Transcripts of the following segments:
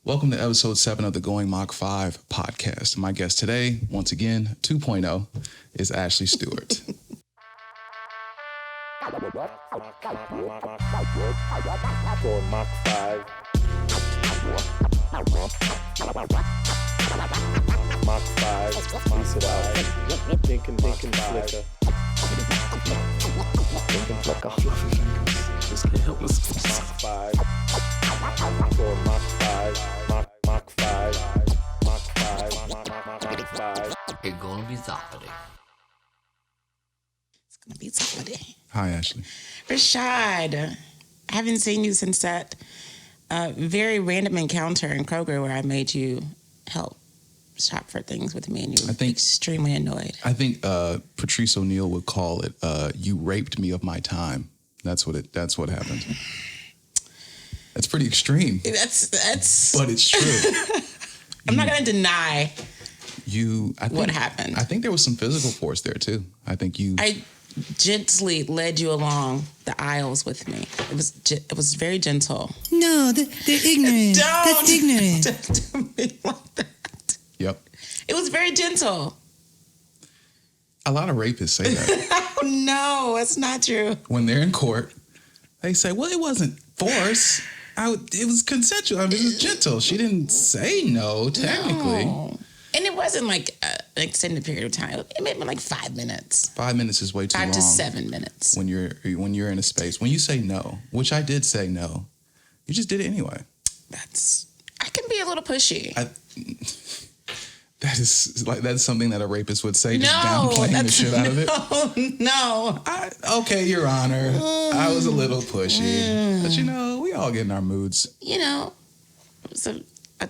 Welcome to episode 7 of the Going Mach 5 podcast. My guest today, once again, 2.0, is Ashlee Stewart. For Mach 5. Mach 5. Piece it out. Thinking flicker. Thinking flicker. Fluffy fingers. Just can't help myself. Mach 5. For Mach 5. Mach 5. Mach 5. Mach 5. It's gonna be zombie. It's gonna be zombie. Hi, Ashlee. Rashad, I haven't seen you since that very random encounter in Kroger where I made you help shop for things with me, and you were extremely annoyed. I think Patrice O'Neal would call it, you raped me of my time. That's what happened. That's pretty extreme. That's But it's true. I'm not gonna deny what happened. I think there was some physical force there too. I gently led you along the aisles with me. It was very gentle. No, they're ignorant. That's ignorant. Don't do me like that. Yep. It was very gentle. A lot of rapists say that. Oh, no, that's not true. When they're in court, they say, well, it wasn't force. It was consensual. I mean, it was gentle. She didn't say no, technically. No. And it wasn't like an extended period of time. It may have been like 5 minutes. 5 minutes is way too long. 5 to 7 minutes. When you're in a space. When you say no, which I did say no, you just did it anyway. I can be a little pushy. That's something that a rapist would say, just downplaying the shit out of it. No. Okay, Your Honor. I was a little pushy. But we all get in our moods. So I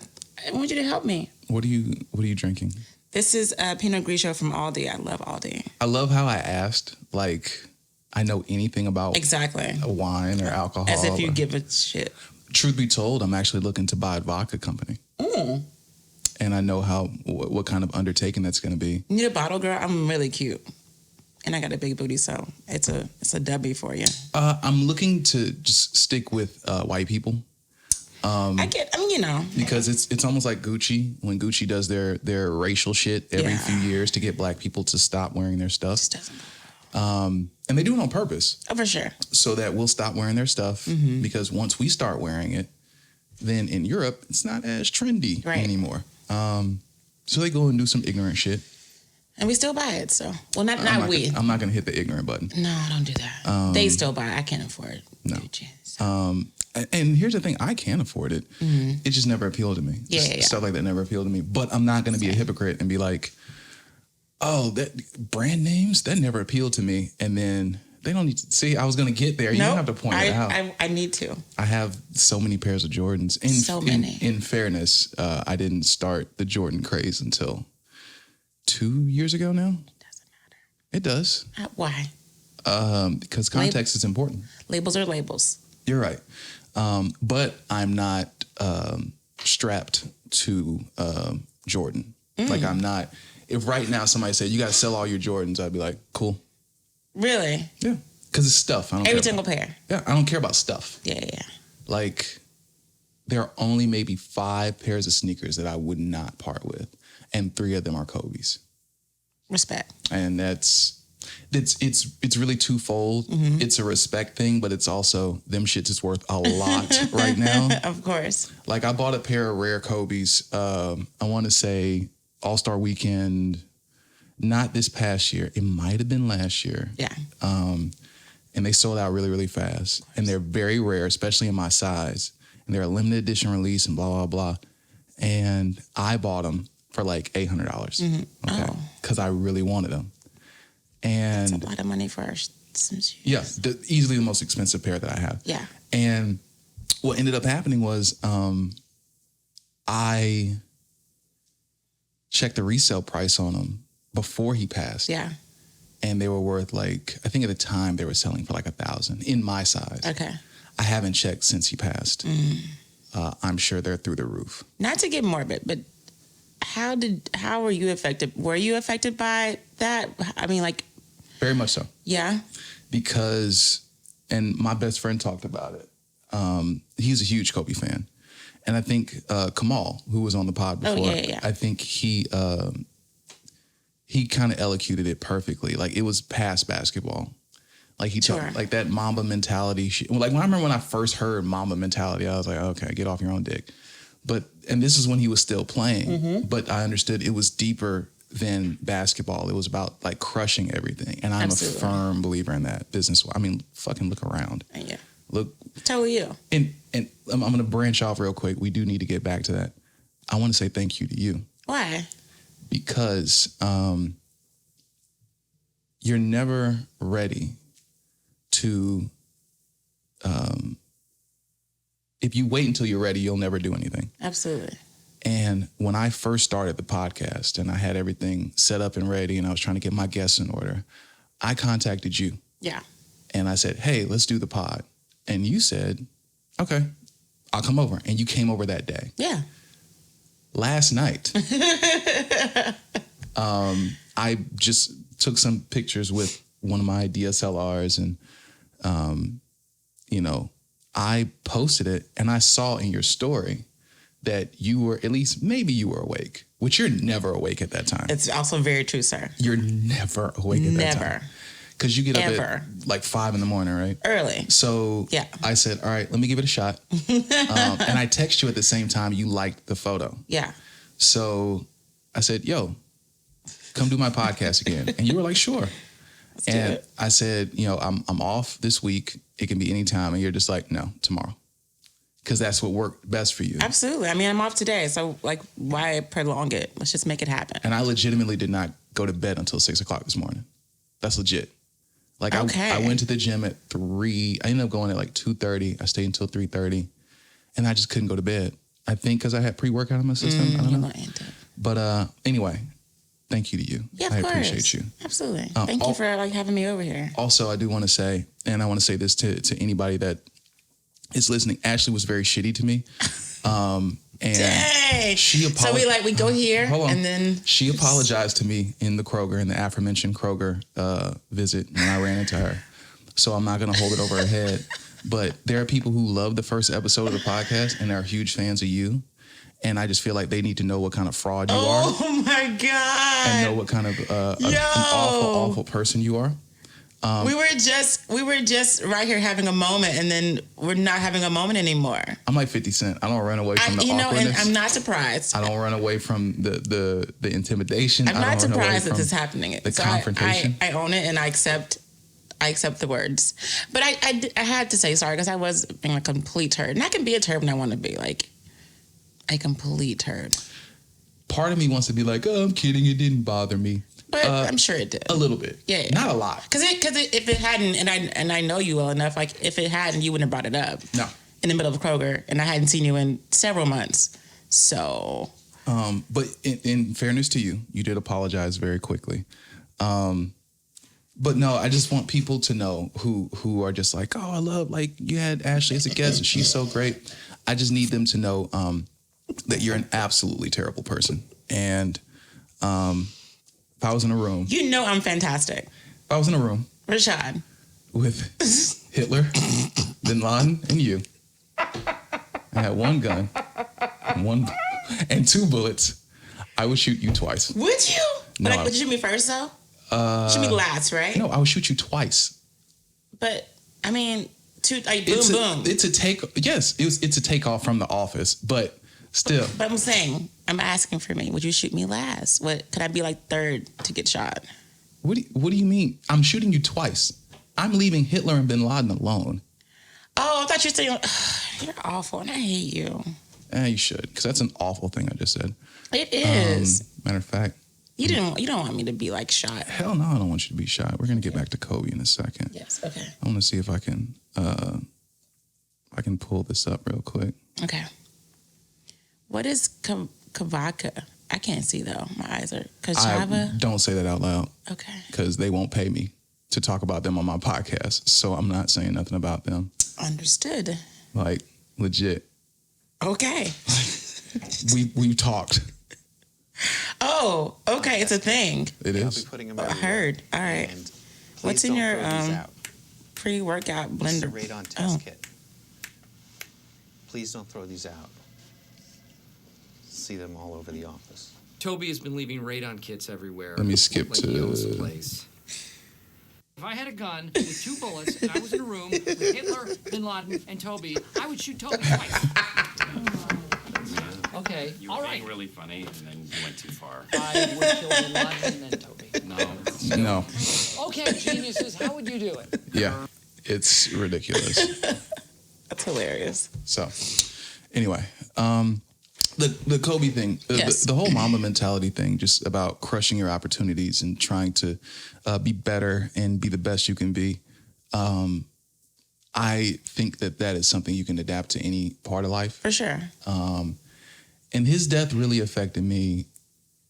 want you to help me. What are you drinking? This is Pinot Grigio from Aldi. I love Aldi. I love how I asked, like, I know anything about a wine or alcohol. As if you give a shit. Truth be told, I'm actually looking to buy a vodka company. And I know what kind of undertaking that's going to be. You need a bottle, girl? I'm really cute. And I got a big booty, so it's a W for you. I'm looking to just stick with white people. Because it's almost like Gucci when Gucci does their racial shit every few years to get black people to stop wearing their stuff. Just doesn't go well. And they do it on purpose. Oh, for sure. So that we'll stop wearing their stuff because once we start wearing it, then in Europe it's not as trendy anymore. So they go and do some ignorant shit. And we still buy it. So I'm not going to hit the ignorant button. No, don't do that. They still buy it. I can't afford it. No. Gucci, so. And here's the thing, I can afford it. It just never appealed to me. Stuff like that never appealed to me. But I'm not going to be a hypocrite and be like, oh, that brand names, that never appealed to me. And then they don't need to see. I was going to get there. You don't have to point it out. I need to. I have so many pairs of Jordans. In fairness, I didn't start the Jordan craze until 2 years ago now. It doesn't matter. It does. Why? Because context is important. Labels are labels. You're right. But I'm not strapped to Jordan. Like I'm not. If right now somebody said you got to sell all your Jordans, I'd be like, cool. Really? Yeah. Because it's stuff. Every single pair. Yeah. I don't care about stuff. Yeah. Like there are only maybe 5 pairs of sneakers that I would not part with, and 3 of them are Kobe's. Respect. And it's really twofold. It's a respect thing, but it's also them shits is worth a lot right now. Of course. Like I bought a pair of rare Kobe's. I want to say All-Star Weekend, not this past year. It might have been last year. Yeah. And they sold out really, really fast. And they're very rare, especially in my size. And they're a limited edition release and blah, blah, blah. And I bought them for like $800. Okay. Because I really wanted them. And that's a lot of money for some shoes. Yeah, easily the most expensive pair that I have. Yeah. And what ended up happening was I checked the resale price on them before he passed. Yeah. And they were worth like, I think at the time they were selling for like $1,000 in my size. Okay. I haven't checked since he passed. I'm sure they're through the roof. Not to get morbid, but how were you affected? Were you affected by that? I mean, like. Very much so. Yeah. Because, and my best friend talked about it. He's a huge Kobe fan. And I think Kamal, who was on the pod before, I think he kind of elocuted it perfectly. Like it was past basketball. Like he took like that Mamba mentality. Like when I remember when I first heard Mamba mentality, I was like, okay, get off your own dick. And this is when he was still playing, but I understood it was deeper than basketball. It was about like crushing everything. And I'm a firm believer in that business. I mean, fucking look around. Yeah. Look. Totally you. And I'm going to branch off real quick. We do need to get back to that. I want to say thank you to you. Why? Because you're never ready to, if you wait until you're ready, you'll never do anything. Absolutely. And when I first started the podcast and I had everything set up and ready and I was trying to get my guests in order, I contacted you. Yeah. And I said, hey, let's do the pod. And you said, okay, I'll come over. And you came over that day. Yeah. Last night, I just took some pictures with one of my DSLRs and, I posted it and I saw in your story that you were, at least maybe you were awake, which you're never awake at that time. It's also very true, sir. You're never awake at that time. Never. Because you get up at like 5 a.m, right? Early. So I said, all right, let me give it a shot. And I text you at the same time you liked the photo. Yeah. So I said, yo, come do my podcast again. And you were like, sure. And I said, I'm off this week. It can be any time. And you're just like, no, tomorrow. Because that's what worked best for you. Absolutely. I mean, I'm off today. So like, why prolong it? Let's just make it happen. And I legitimately did not go to bed until 6 o'clock this morning. That's legit. Like I went to the gym at 3. I ended up going at like 2:30. I stayed until 3:30 and I just couldn't go to bed. I think because I had pre-workout in my system. I don't know. But anyway, thank you to you. Yeah, I appreciate you. Absolutely. Thank you for having me over here. Also, I do want to say, and I want to say this to anybody that is listening. Ashlee was very shitty to me. And dang. So we go here and then she apologized to me in the Kroger, in the aforementioned Kroger visit when I ran into her. So I'm not going to hold it over her head. But there are people who love the first episode of the podcast and are huge fans of you. And I just feel like they need to know what kind of fraud you are. Oh my God. And know what kind of an awful person you are. We were just right here having a moment, and then we're not having a moment anymore. I'm like 50 Cent. I don't run away from the awkwardness. And I'm not surprised. I don't run away from the intimidation. I'm not surprised that this is happening. The confrontation. I own it, and I accept the words. But I had to say sorry because I was being a complete turd, and I can be a turd when I want to be, like a complete turd. Part of me wants to be like, oh, I'm kidding. It didn't bother me. But I'm sure it did. A little bit. Yeah. Not a lot. Because if it hadn't, and I know you well enough, like if it hadn't, you wouldn't have brought it up. No. In the middle of Kroger, and I hadn't seen you in several months. So. But in fairness to you, you did apologize very quickly. But no, I just want people to know who are just like, oh, I love, like, you had Ashlee as a guest and she's so great. I just need them to know that you're an absolutely terrible person. And if I was in a room. You know I'm fantastic. If I was in a room. Rashad. With Hitler, Bin Laden, and you. I had one gun and 2 bullets. I would shoot you twice. Would you? No, would you shoot me first, though? Shoot me last, right? No, I would shoot you twice. But, I mean, boom. It's a take. Yes, it's a takeoff from The Office, but still. But I'm saying, I'm asking for me. Would you shoot me last? Could I be like third to get shot? What do you mean? I'm shooting you twice. I'm leaving Hitler and Bin Laden alone. Oh, I thought you were saying, you're awful and I hate you. You should, because that's an awful thing I just said. It is. Matter of fact. You don't want me to be like shot. Hell no, I don't want you to be shot. We're going to get back to Kobe in a second. Yes, okay. I want to see if I can pull this up real quick. Okay. What is Kavaka? I can't see though. My eyes are Kashava. Don't say that out loud. Okay. Because they won't pay me to talk about them on my podcast. So I'm not saying nothing about them. Understood. Like, legit. Okay. we talked. Oh, okay. It's a thing. It is. I'll be putting them I heard. All right. What's in your pre-workout blender? This is a radon test kit. Please don't throw these out. see them all over the office. Toby has been leaving radon kits everywhere. Let me skip like to... he owns the place. If I had a gun with 2 bullets and I was in a room with Hitler, Bin Laden, and Toby, I would shoot Toby twice. Okay, You all were right. being really funny, and then you went too far. I would kill Bin Laden and then Toby. No. Okay, geniuses, how would you do it? Yeah. It's ridiculous. That's hilarious. So, anyway, the Kobe thing, Yes. the whole mama mentality thing, just about crushing your opportunities and trying to be better and be the best you can be. I think that is something you can adapt to any part of life. For sure. And his death really affected me,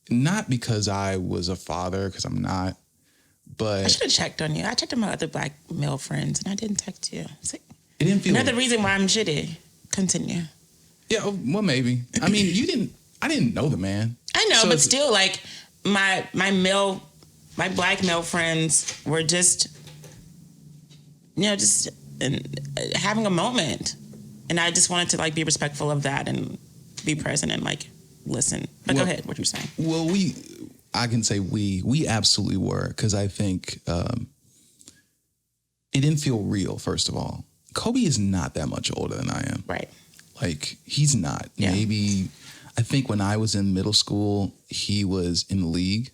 not because I was a father, because I'm not, but I should have checked on you. I checked on my other black male friends, and I didn't text you. See? it didn't feel... Another reason why I'm shitty. Continue. Yeah, well, maybe. I mean, I didn't know the man. I know, So but it's- still, like, my black male friends were just, just having a moment. And I just wanted to, like, be respectful of that and be present and, like, listen. But Well- go ahead, what you're saying. Well, I can say we absolutely were, because I think it didn't feel real, first of all. Kobe is not that much older than I am. Right. Like, he's not. Yeah. Maybe, I think when I was in middle school, he was in the league,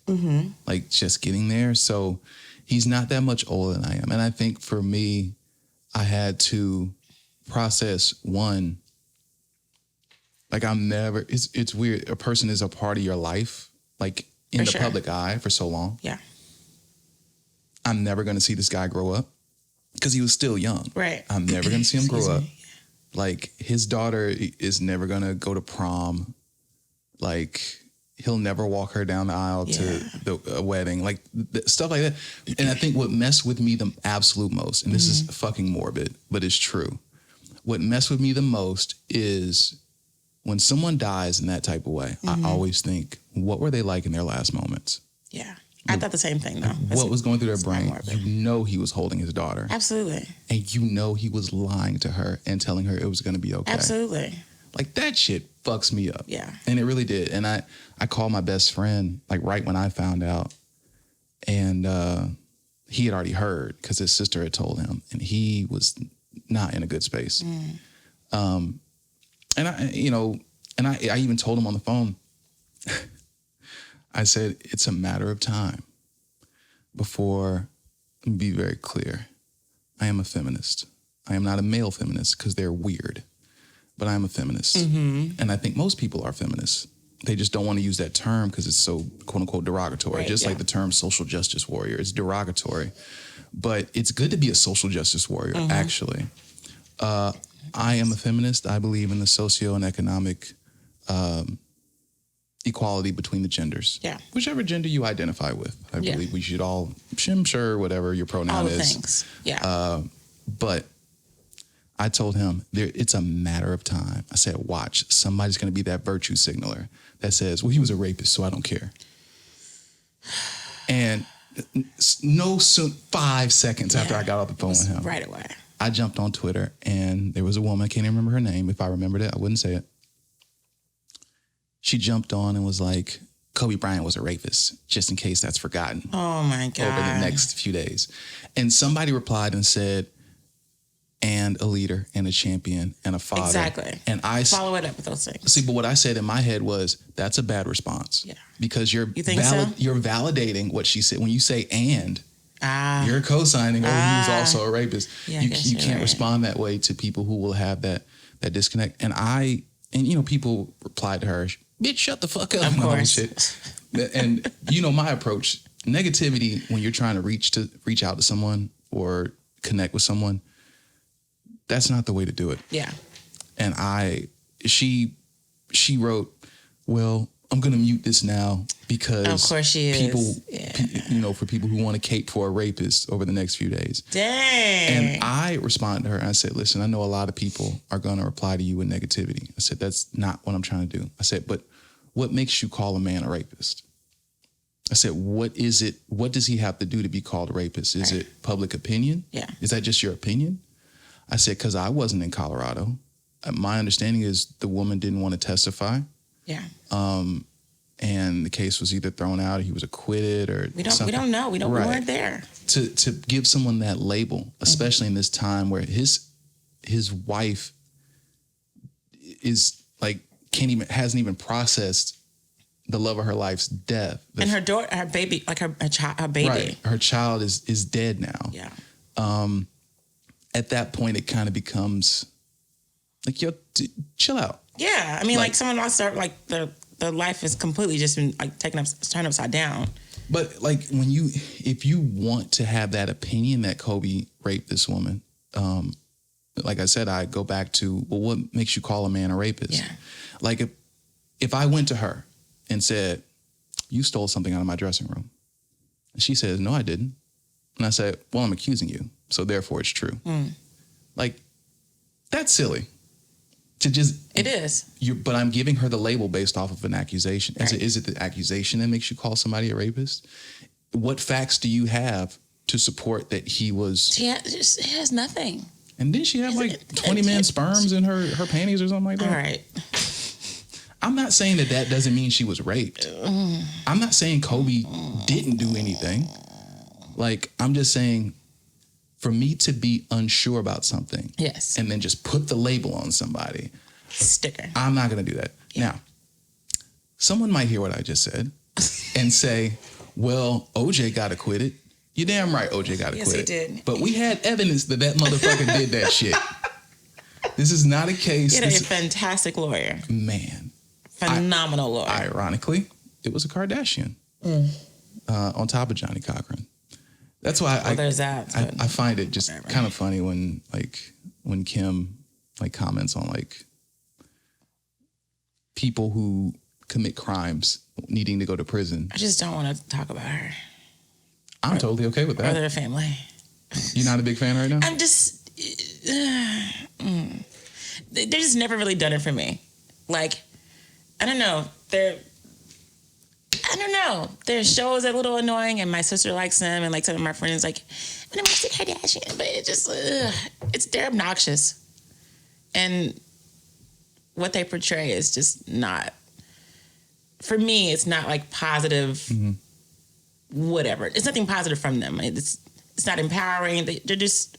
like just getting there. So he's not that much older than I am. And I think for me, I had to process one, like it's weird. A person is a part of your life, like in For the sure. public eye for so long. Yeah. I'm never going to see this guy grow up because he was still young. Right. I'm never going to see him grow Excuse up. me. Like, his daughter is never going to go to prom. Like, he'll never walk her down the aisle to a wedding. Like, stuff like that. And I think what messed with me the absolute most, and this is fucking morbid, but it's true. What messed with me the most is when someone dies in that type of way, I always think, what were they like in their last moments? Yeah. I thought the same thing, though. What was going through their brain? morbid. You know he was holding his daughter. Absolutely. And you know he was lying to her and telling her it was going to be okay. Absolutely. Like, that shit fucks me up. Yeah. And it really did. And I called my best friend, like, right when I found out. And he had already heard because his sister had told him. And he was not in a good space. And I even told him on the phone, I said, it's a matter of time before, let me be very clear, I am a feminist. I am not a male feminist because they're weird, but I am a feminist. And I think most people are feminists. They just don't want to use that term because it's so, quote unquote, derogatory. Right, Just yeah. like the term social justice warrior. It's derogatory. But it's good to be a social justice warrior, actually. I am a feminist. I believe in the socio and economic equality between the genders. Yeah. Whichever gender you identify with. I Yeah. believe we should all, sure, whatever your pronoun All the is. things. Yeah. But I told him, it's a matter of time. I said, watch, somebody's going to be that virtue signaler that says, well, he was a rapist, so I don't care. And 5 seconds after I got off the phone with him, right away. I jumped on Twitter, and there was a woman, I can't even remember her name. If I remembered it, I wouldn't say it. She jumped on and was like, Kobe Bryant was a rapist, just in case that's forgotten Oh, my God. over the next few days. And somebody replied and said, and a leader and a champion and a father. Exactly. And Follow it up with those things. see, but what I said in my head was, that's a bad response. Yeah. Because you're You think so? you're validating what she said. When you say and, Ah. you're co-signing, he was also a rapist. Yeah, I you guess you you're can't right. respond that way to people who will have that disconnect. And people replied to her, bitch, shut the fuck up. Of and all course. this shit. And my approach, negativity when you're trying to reach out to someone or connect with someone, that's not the way to do it. Yeah. And she wrote, well, I'm going to mute this now because Of course she is. people, Yeah. for people who want to cape for a rapist over the next few days. Dang. And I responded to her and I said, listen, I know a lot of people are going to reply to you with negativity. I said, that's not what I'm trying to do. I said, but what makes you call a man a rapist? I said, what is it? What does he have to do to be called a rapist? Is it public opinion? Yeah. Is that just your opinion? I said, because I wasn't in Colorado. My understanding is the woman didn't want to testify. Yeah. And the case was either thrown out or he was acquitted or We don't something. know. We weren't there. To give someone that label, especially in this time where his wife is like hasn't even processed the love of her life's death. And her daughter, her baby, like her baby. Right. Her child is dead now. Yeah. At that point, it kind of becomes like, yo, chill out. Yeah. I mean, like someone lost their, like the life is completely just been like turned upside down. But like if you want to have that opinion that Kobe raped this woman, like I said, I go back to, well, what makes you call a man a rapist? Yeah. Like if I went to her and said, you stole something out of my dressing room. And she says, no, I didn't. And I said, well, I'm accusing you. So therefore it's true. Like, that's silly. To just... It is. But I'm giving her the label based off of an accusation. Right. Is it the accusation that makes you call somebody a rapist? What facts do you have to support that he was... He has nothing. And didn't she have like 20 men's sperms in her panties or something like that? All right. I'm not saying that doesn't mean she was raped. I'm not saying Kobe didn't do anything. Like, I'm just saying, for me to be unsure about something, yes, and then just put the label on somebody, sticker, I'm not going to do that. Yeah. Now, someone might hear what I just said and say, well, OJ got acquitted. You're damn right OJ got acquitted. Yes, he did. But we had evidence that motherfucker did that shit. This is not a case. He had a fantastic lawyer. Man. Phenomenal lawyer. Ironically, it was a Kardashian on top of Johnny Cochran. That's why there's that. I find it just kind of funny when Kim like comments on like people who commit crimes needing to go to prison. I just don't want to talk about her. I'm totally okay with that. Or their family. You're not a big fan right now? I'm just... They're just never really done it for me. Like, I don't know. Their shows are a little annoying, and my sister likes them, and like some of my friends like, and I'm watching Kardashian, but it just, they're obnoxious. And what they portray is just not, for me, it's not like positive, whatever. It's nothing positive from them. It's not empowering. They're just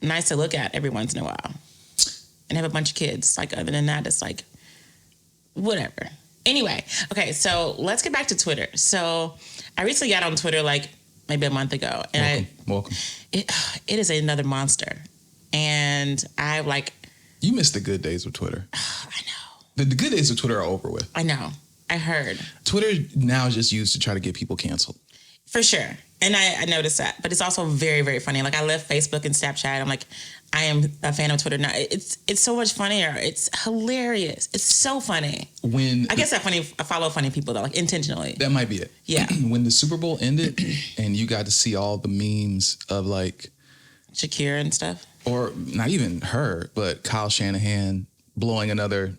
nice to look at every once in a while. And have a bunch of kids. Like, other than that, it's like, whatever. Anyway, okay, so let's get back to Twitter. So I recently got on Twitter like maybe a month ago. And Welcome. It is another monster. And I like... You missed the good days of Twitter. I know. The good days of Twitter are over with. I know. I heard. Twitter now is just used to try to get people canceled. For sure. And I noticed that. But it's also very, very funny. Like, I left Facebook and Snapchat. I'm like, I am a fan of Twitter now. It's so much funnier. It's hilarious. It's so funny. I guess I follow funny people, though, like, intentionally. That might be it. Yeah. When the Super Bowl ended and you got to see all the memes of, like... Shakira and stuff. Or not even her, but Kyle Shanahan blowing another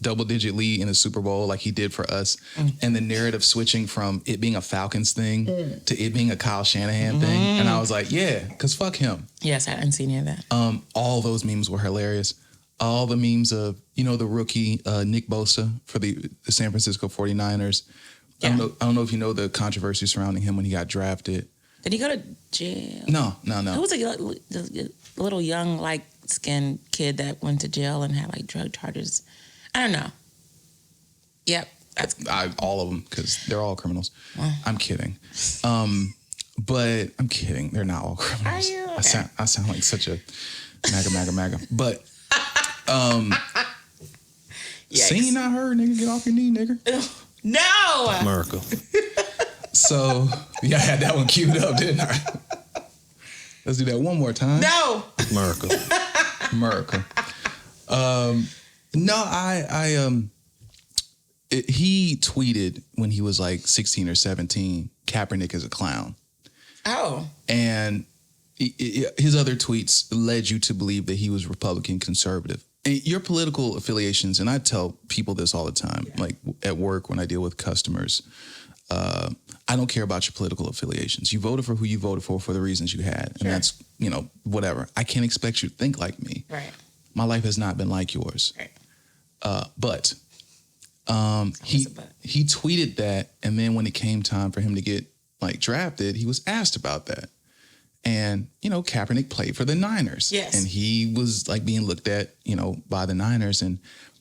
double-digit lead in the Super Bowl like he did for us, and the narrative switching from it being a Falcons thing to it being a Kyle Shanahan thing. And I was like, yeah, because fuck him. Yes, I didn't see any of that. All those memes were hilarious. All the memes of, the rookie Nick Bosa for the San Francisco 49ers. Yeah. I don't know if you know the controversy surrounding him when he got drafted. Did he go to jail? No. Who was a little young, light-skinned kid that went to jail and had, like, drug charges? I don't know. Yep. All of them, because they're all criminals. I'm kidding. But I'm kidding. They're not all criminals. Are you? Okay. I sound like such a MAGA. But seen, not heard, nigga. Get off your knee, nigga. No! America. So, yeah, I had that one queued up, didn't I? Let's do that one more time. No! America. He tweeted when he was like 16 or 17, Kaepernick is a clown. Oh. And his other tweets led you to believe that he was Republican conservative. And your political affiliations, and I tell people this all the time, like at work when I deal with customers, I don't care about your political affiliations. You voted for who you voted for the reasons you had. And that's, whatever. I can't expect you to think like me. Right. My life has not been like yours. Right. But He tweeted that, and then when it came time for him to get like drafted, he was asked about that. And, you know, Kaepernick played for the Niners. Yes. And he was like being looked at, you know, by the Niners. And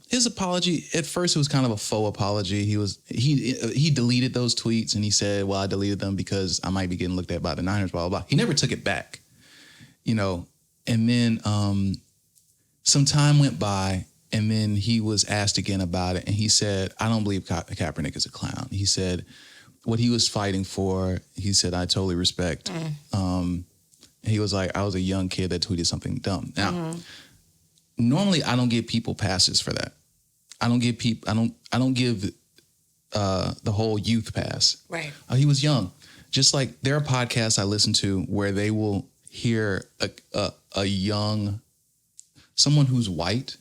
his apology, at first it was kind of a faux apology. He deleted those tweets and he said, well, I deleted them because I might be getting looked at by the Niners, blah, blah, blah. He never took it back, you know. And then some time went by, and then he was asked again about it. And he said, I don't believe Kaepernick is a clown. He said what he was fighting for, he said, I totally respect. He was like, I was a young kid that tweeted something dumb. Now, normally I don't give people passes for that. I don't give the whole youth pass. Right. He was young. Just like there are podcasts I listen to where they will hear a young, someone who's white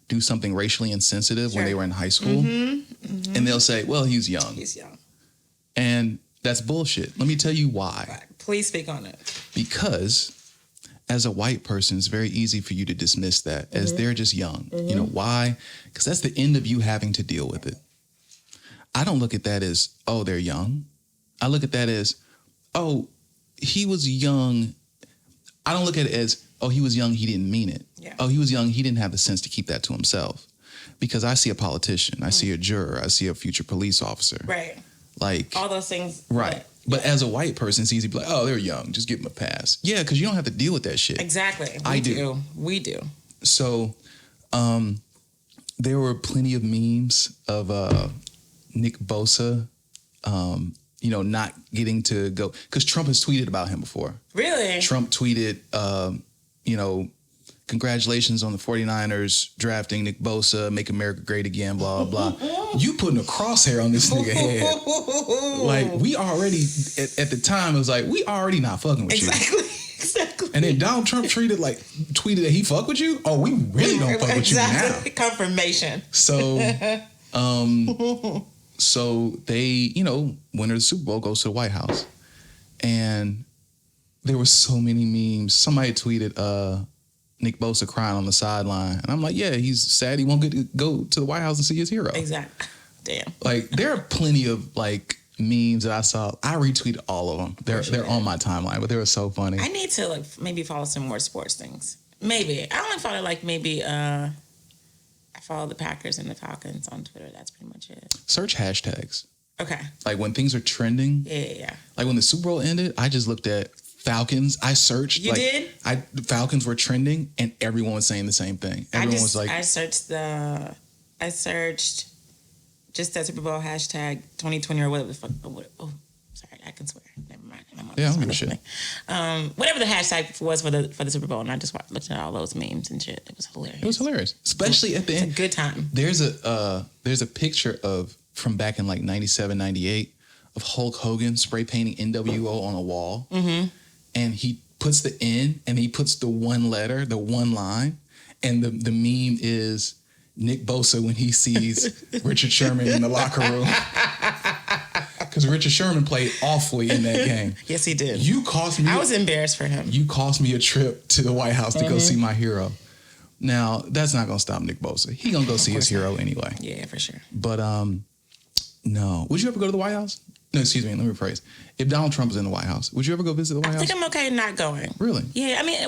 do something racially insensitive when they were in high school. And they'll say, well, he's young. He's young. And that's bullshit. Let me tell you why. Right. Please speak on it. Because as a white person, it's very easy for you to dismiss that as they're just young. You know, why? Because that's the end of you having to deal with it. I don't look at that as, oh, they're young. I look at that as, oh, he was young. I don't look at it as, oh, he was young, he didn't mean it. Yeah. Oh, he was young, he didn't have the sense to keep that to himself. Because I see a politician, I see a juror, I see a future police officer. Right. Like all those things. Right. But as a white person, it's easy to be like, oh, they're young, just give them a pass. Yeah, because you don't have to deal with that shit. Exactly. We do. So there were plenty of memes of Nick Bosa, you know, not getting to go. Because Trump has tweeted about him before. Really? Trump tweeted, you know, congratulations on the 49ers drafting Nick Bosa, make America great again, blah, blah. You putting a crosshair on this nigga head. Like, we already, at the time, it was like, we already not fucking with you. Exactly. And then Donald Trump tweeted that he fuck with you? Oh, we really don't fuck with you now. Confirmation. So, so they, you know, winner of the Super Bowl goes to the White House. And there were so many memes. Somebody tweeted, Nick Bosa crying on the sideline. And I'm like, yeah, he's sad he won't get to go to the White House and see his hero. Exactly. Damn. Like, there are plenty of, like, memes that I saw. I retweeted all of them. They're on my timeline, but they were so funny. I need to, like, maybe follow some more sports things. Maybe. I only follow, like, maybe, I follow the Packers and the Falcons on Twitter. That's pretty much it. Search hashtags. Okay. Like, when things are trending. Yeah. Like, when the Super Bowl ended, I just looked at Falcons. I searched. You did? Falcons were trending, and everyone was saying the same thing. Everyone was like, I searched just that Super Bowl hashtag 2020 or whatever the fuck. Oh, sorry, I can swear. Never mind. Yeah, I don't give a shit. Whatever the hashtag was for the Super Bowl, and I just looked at all those memes and shit. It was hilarious. It was hilarious, especially at the end. It's a good time. There's a picture from back in like 97, 98 of Hulk Hogan spray painting NWO on a wall. Mm-hmm. And he puts the N and he puts the one letter, the one line. And the meme is Nick Bosa when he sees Richard Sherman in the locker room. Because Richard Sherman played awfully in that game. Yes, he did. I was embarrassed for him. You cost me a trip to the White House to go see my hero. Now, that's not going to stop Nick Bosa. He going to go see his hero anyway. Yeah, for sure. But no. Would you ever go to the White House? No, excuse me. Let me rephrase. If Donald Trump was in the White House, would you ever go visit the White House? I think I'm okay not going. Really? Yeah, I mean,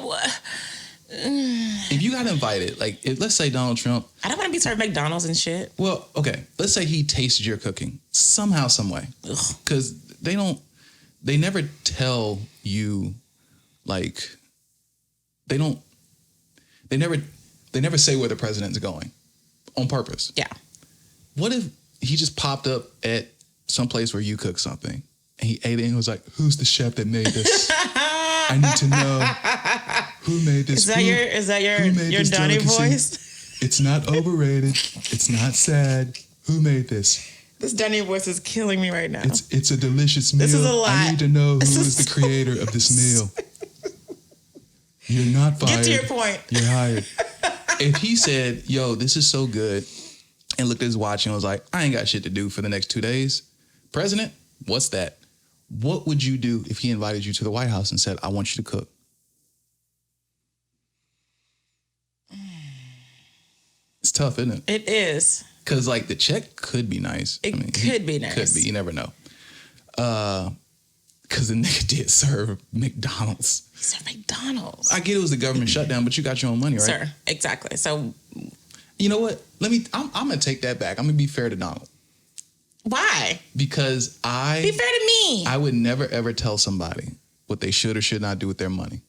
if you got invited, like, let's say Donald Trump. I don't want to be served McDonald's and shit. Well, okay. Let's say he tasted your cooking somehow, some way. Because they never tell you, like, they never say where the president's going on purpose. Yeah. What if he just popped up at some place where you cook something and he ate it and was like, who's the chef that made this? I need to know who made this. Is that your Donnie voice? It's not overrated. It's not sad. Who made this? This Donnie voice is killing me right now. It's a delicious meal. This is a lot. I need to know who is the creator of this meal. You're not fired. Get to your point. You're hired. If he said, yo, this is so good, and looked at his watch and was like, I ain't got shit to do for the next 2 days. President, what's that? What would you do if he invited you to the White House and said, I want you to cook? It's tough, isn't it? It is. Because like the check could be nice. It could be nice. Could be. You never know. Because the nigga did serve McDonald's. He served McDonald's. I get it was the government shutdown, but you got your own money, right? Sir, exactly. So you know what? I'm gonna take that back. I'm gonna be fair to Donald. why? Because Be fair to me. I would never ever tell somebody what they should or should not do with their money.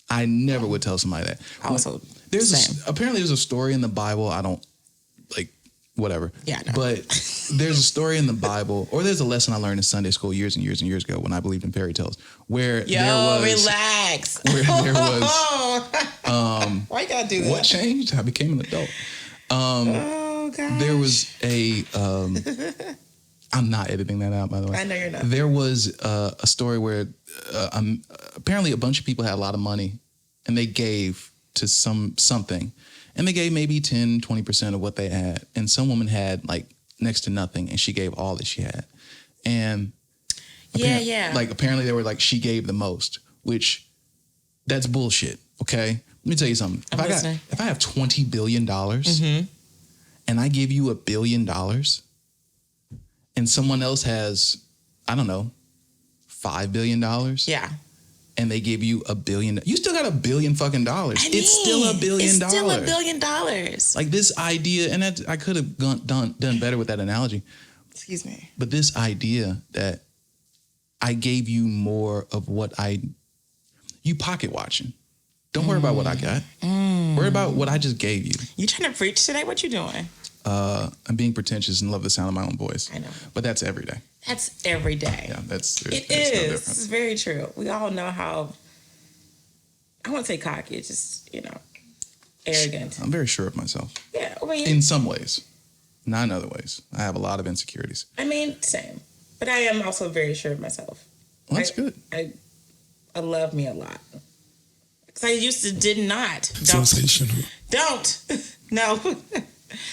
I never would tell somebody that. Also, Apparently there's a story in the Bible. I don't like whatever. Yeah, no. But there's a story in the Bible, or there's a lesson I learned in Sunday school years and years and years ago when I believed in fairy tales, where there was relax. where there was Why you gotta do that? what changed? I became an adult. Oh god. There was a I'm not editing that out, by the way. I know you're not. There was a story where apparently a bunch of people had a lot of money and they gave to something, and they gave maybe 10, 20% of what they had. And some woman had like next to nothing and she gave all that she had. And like apparently they were like, she gave the most, which that's bullshit. Okay. Let me tell you something. If I have $20 billion and I give you $1 billion and someone else has, I don't know, $5 billion. Yeah. And they give you $1 billion. You still got $1 billion fucking dollars. It's still $1 billion. It's still $1 billion. Like this idea, and I could have done better with that analogy. Excuse me. But this idea that I gave you more of what you pocket watching. Don't worry about what I got. Worry about what I just gave you. You trying to preach today? What you doing? I'm being pretentious and love the sound of my own voice. I know. But that's every day. That's every day. Yeah, there's It no is. difference. It's very true. We all know how, I won't say cocky, it's just, arrogant. I'm very sure of myself. Yeah, I mean, In some ways. Not in other ways. I have a lot of insecurities. same. But I am also very sure of myself. Well, that's good. I love me a lot. Because I used to did not. Sensational. Don't. No.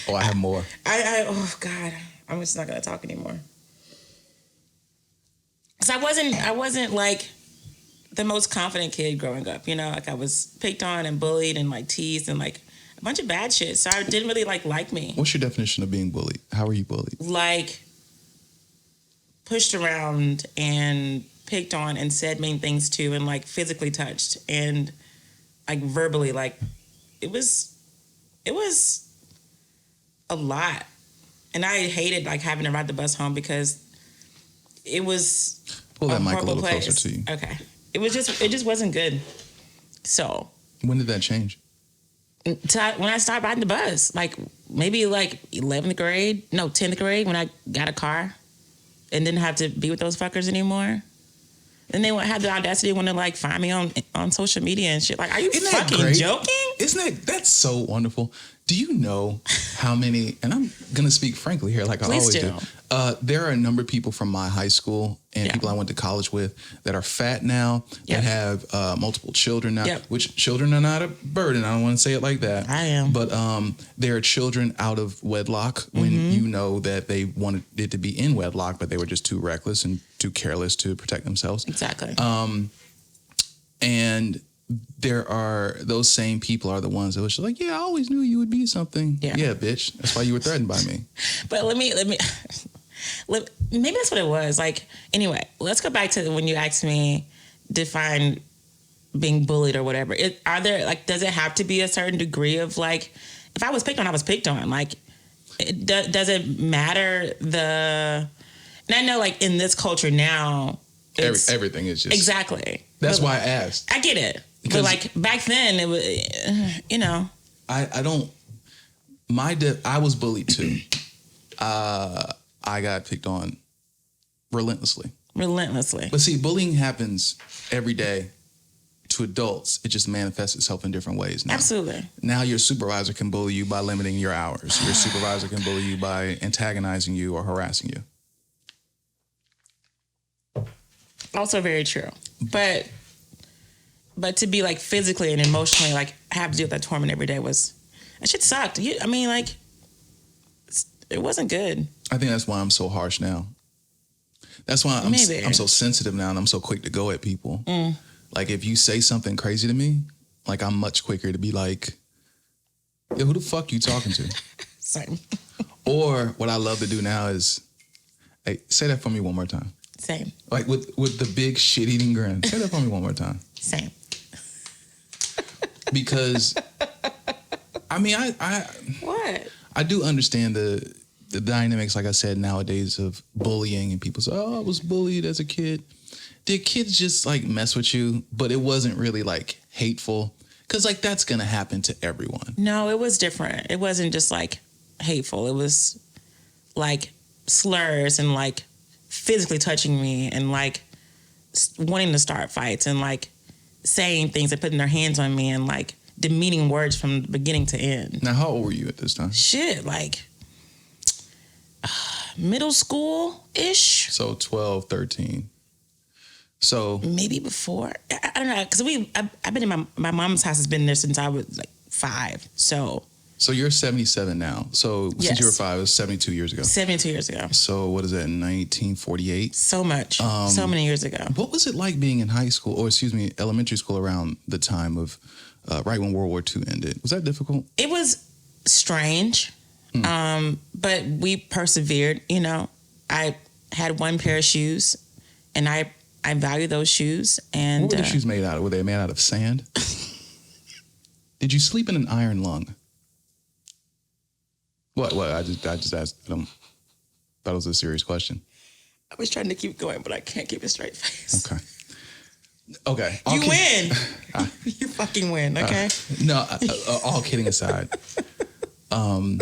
Oh, I have more. Oh God, I'm just not gonna talk anymore. Cause I wasn't like the most confident kid growing up. Like I was picked on and bullied and like teased and like a bunch of bad shit. So I didn't really like me. What's your definition of being bullied? How are you bullied? Like pushed around and picked on and said mean things to and like physically touched and like verbally, like it was a lot. And I hated like having to ride the bus home because it was Pull that mic a little place. closer to you. Okay. It just wasn't good. So When did that change? when I started riding the bus, like maybe like 10th grade when I got a car and didn't have to be with those fuckers anymore. And they had the audacity to want to like find me on social media and shit. Like, are you fucking joking? That's so wonderful. Do you know how many, and I'm going to speak frankly here like Please I always do. There are a number of people from my high school and people I went to college with that are fat now, that have multiple children now, which children are not a burden. I don't want to say it like that. I am. But there are children out of wedlock when you know that they wanted it to be in wedlock, but they were just too reckless and too careless to protect themselves. Exactly. And there are those same people are the ones that was just like, yeah, I always knew you would be something. Yeah, bitch. That's why you were threatened by me. But let me maybe that's what it was. Like, anyway, let's go back to when you asked me define being bullied or whatever. Does it have to be a certain degree of like, if I was picked on, I was picked on. Like, does it matter and I know like in this culture now, everything is just exactly. That's why I asked. I get it, but like back then it was, I was bullied too. I got picked on relentlessly. But see, bullying happens every day to adults. It just manifests itself in different ways now. Absolutely. Now your supervisor can bully you by limiting your hours. Your supervisor can bully you by antagonizing you or harassing you. Also very true. But to be like physically and emotionally like have to deal with that torment every day that shit sucked. I mean, like, it wasn't good. I think that's why I'm so harsh now. That's why I'm so sensitive now and I'm so quick to go at people. Like if you say something crazy to me, like I'm much quicker to be like, yo, who the fuck you talking to? Same. Or what I love to do now is, hey, say that for me one more time. Same. Like with the big shit-eating grin. Say that for me one more time. Same. Because, I mean, What? I do understand the dynamics, like I said, nowadays of bullying, and people say, oh, I was bullied as a kid. Did kids just like mess with you, but it wasn't really like hateful? Because like that's going to happen to everyone. No, it was different. It wasn't just like hateful. It was like slurs and like physically touching me and like wanting to start fights and like saying things and putting their hands on me and like demeaning words from beginning to end. Now, how old were you at this time? Shit, like middle school-ish. So 12, 13. So Maybe before. I don't know, because I've been in my mom's house has been there since I was like 5. So you're 77 now. So Yes. since you were 5, it was 72 years ago. 72 years ago. So what is that, 1948? So much. So many years ago. What was it like being in high school, or excuse me, elementary school around the time of, right when World War II ended? Was that difficult? It was strange, but we persevered. You know, I had one pair of shoes, and I value those shoes. And What were the shoes made out of? Were they made out of sand? Did you sleep in an iron lung? What? I just asked. I thought it was a serious question. I was trying to keep going, but I can't keep a straight face. Okay. You win. You fucking win. Okay. No, all kidding aside. I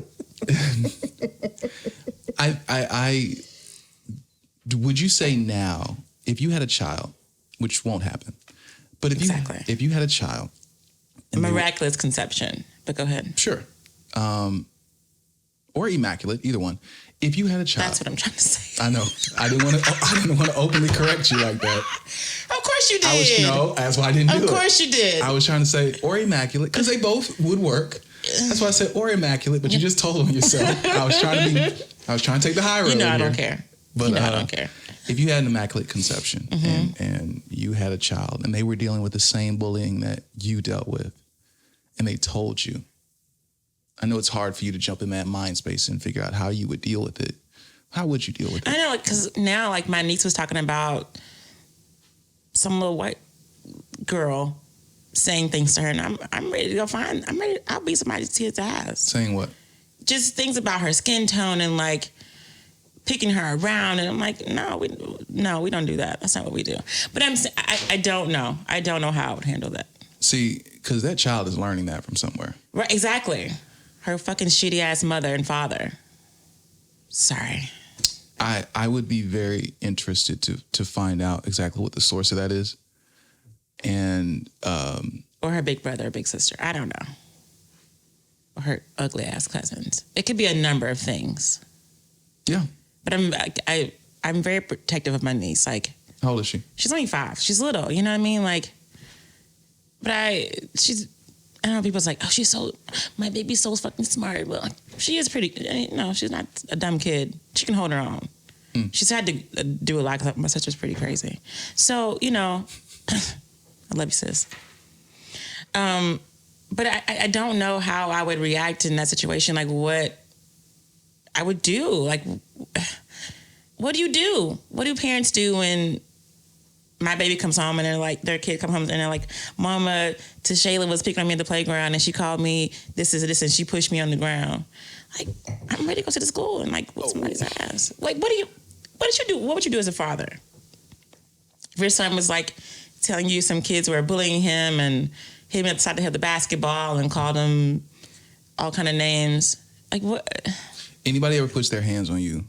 would you say now, if you had a child, which won't happen, but if you had a child, Miraculous conception. But go ahead. sure, or immaculate, either one. If you had a child, That's what I'm trying to say. I know. I didn't want to openly correct you like that. Of course you did. That's why I didn't do it. Of course you did. I was trying to say or immaculate because they both would work. That's why I said or immaculate, but you just told on yourself. I was trying to take the high road. You know I here. don't care. But you know I don't care. If you had an immaculate conception and you had a child and they were dealing with the same bullying that you dealt with, and they told you, I know it's hard for you to jump in that mind space and figure out how you would deal with it. How would you deal with it? I know, because now, like, my niece was talking about some little white girl saying things to her, and I'm ready to go find. I'll beat somebody's kid's ass. Saying what? Just things about her skin tone and like picking her around, and I'm like, no, we don't do that. That's not what we do. But I don't know. I don't know how I would handle that. See, because that child is learning that from somewhere. Right? Exactly. Her fucking shitty ass mother and father. Sorry. I would be very interested to find out exactly what the source of that is. And Or her big brother or big sister. I don't know. Or her ugly ass cousins. It could be a number of things. yeah. But I'm very protective of my niece. Like, How old is she? she's only 5. She's little. You know what I mean? Like, but I don't know, people's like, oh, my baby's so fucking smart. Well, she is pretty, no, she's not a dumb kid. She can hold her own. She's had to do a lot because my sister's pretty crazy. So, you know, I love you, sis. But I don't know how I would react in that situation. Like, what I would do. Like, what do you do? What do parents do when my baby comes home and they're like, their kid comes home and they're like, Mama, Tashayla was picking on me at the playground and she called me this and she pushed me on the ground. Like, I'm ready to go to the school and like whoop somebody's ass. Like, what did you do? What would you do as a father? If your son was like telling you some kids were bullying him and hit him upside the head with the basketball and called him all kind of names. Like, what? Anybody ever puts their hands on you,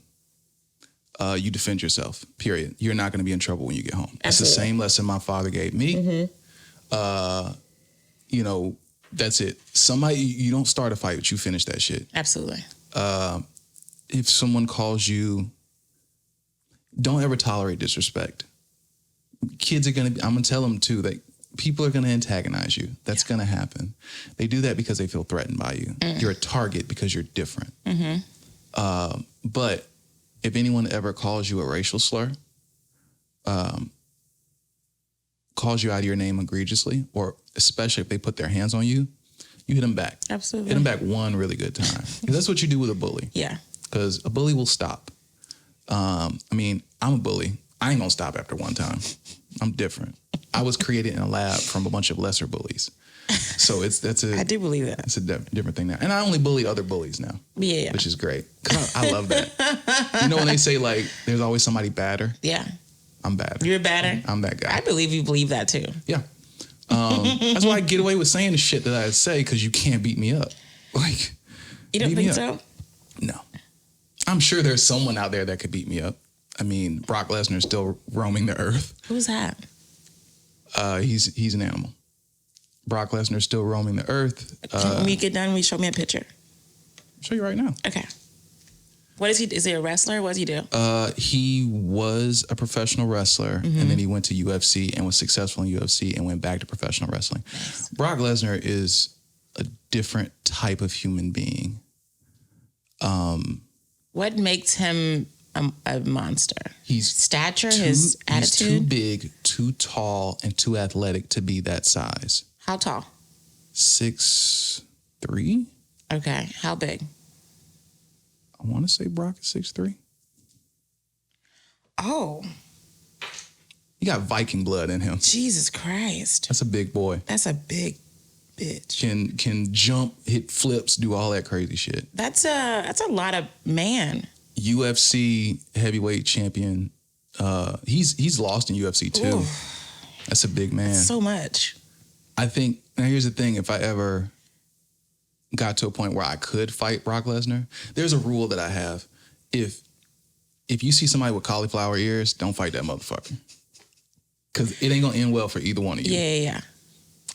you defend yourself, period. You're not going to be in trouble when you get home. It's the same lesson my father gave me. You know, that's it. You don't start a fight, but you finish that shit. Absolutely. If someone calls you, don't ever tolerate disrespect. Kids are I'm going to tell them too, that people are going to antagonize you. That's going to happen. They do that because they feel threatened by you. You're a target because you're different. But if anyone ever calls you a racial slur, calls you out of your name egregiously, or especially if they put their hands on you, you hit him back. Absolutely. Hit him back one really good time. 'Cause that's what you do with a bully. Yeah. Because a bully will stop. I mean, I'm a bully. I ain't gonna stop after one time. I'm different. I was created in a lab from a bunch of lesser bullies. So I do believe that. It's a different thing now. And I only bully other bullies now. Yeah. Which is great. 'Cause I love that. You know when they say like, there's always somebody badder? Yeah. I'm badder. You're better. I'm that guy. I believe you believe that too. Yeah. That's why I get away with saying the shit that I say, because you can't beat me up. Like, You don't beat me think up. so? No. I'm sure there's someone out there that could beat me up. I mean, Brock Lesnar is still roaming the earth. Who's that? He's an animal. Brock Lesnar is still roaming the earth. When we get done, will you show me a picture? I'll show you right now. Okay. What is he? Is he a wrestler? What does he do? He was a professional wrestler, and then he went to UFC and was successful in UFC and went back to professional wrestling. Nice. Brock Lesnar is a different type of human being. What makes him a monster? His stature, his attitude. He's too big, too tall, and too athletic to be that size. How tall? 6'3". Okay. How big? I want to say Brock is 6'3". Oh, He got Viking blood in him. Jesus Christ. That's a big boy. That's a big bitch. Can jump, hit flips, do all that crazy shit. That's a lot of man. UFC heavyweight champion. He's lost in UFC too. Ooh. That's a big man. So much. I think, now here's the thing, if I ever got to a point where I could fight Brock Lesnar, there's a rule that I have. If you see somebody with cauliflower ears, don't fight that motherfucker. Because it ain't going to end well for either one of you. Yeah.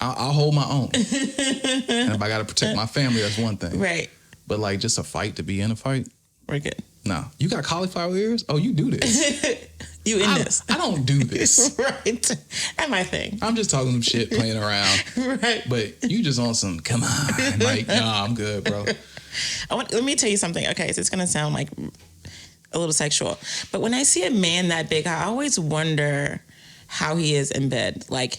I'll hold my own. And if I got to protect my family, that's one thing. Right. But like just a fight to be in a fight? We're good. No. You got cauliflower ears? Oh, you do this. You in this. I don't do this. Right. That's my thing. I'm just talking some shit, playing around. Right. But you just on some, come on. Like, nah, I'm good, bro. Let me tell you something. Okay, so it's going to sound like a little sexual. But when I see a man that big, I always wonder how he is in bed. Like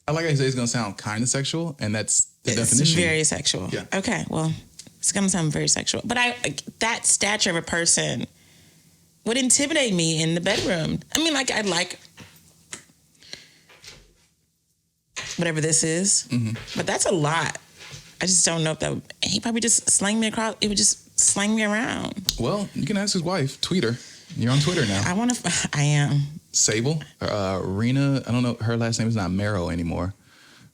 I say, it's going to sound kind of sexual, and that's the it's definition. very sexual. Yeah. Okay, well, it's going to sound very sexual. But that stature of a person would intimidate me in the bedroom. I mean, like, I'd like whatever this is. Mm-hmm. But that's a lot. I just don't know if that would... He probably just slang me across... It would just slang me around. Well, you can ask his wife. Tweet her. You're on Twitter now. I am. Sable. Rena. I don't know. Her last name is not Marrow anymore.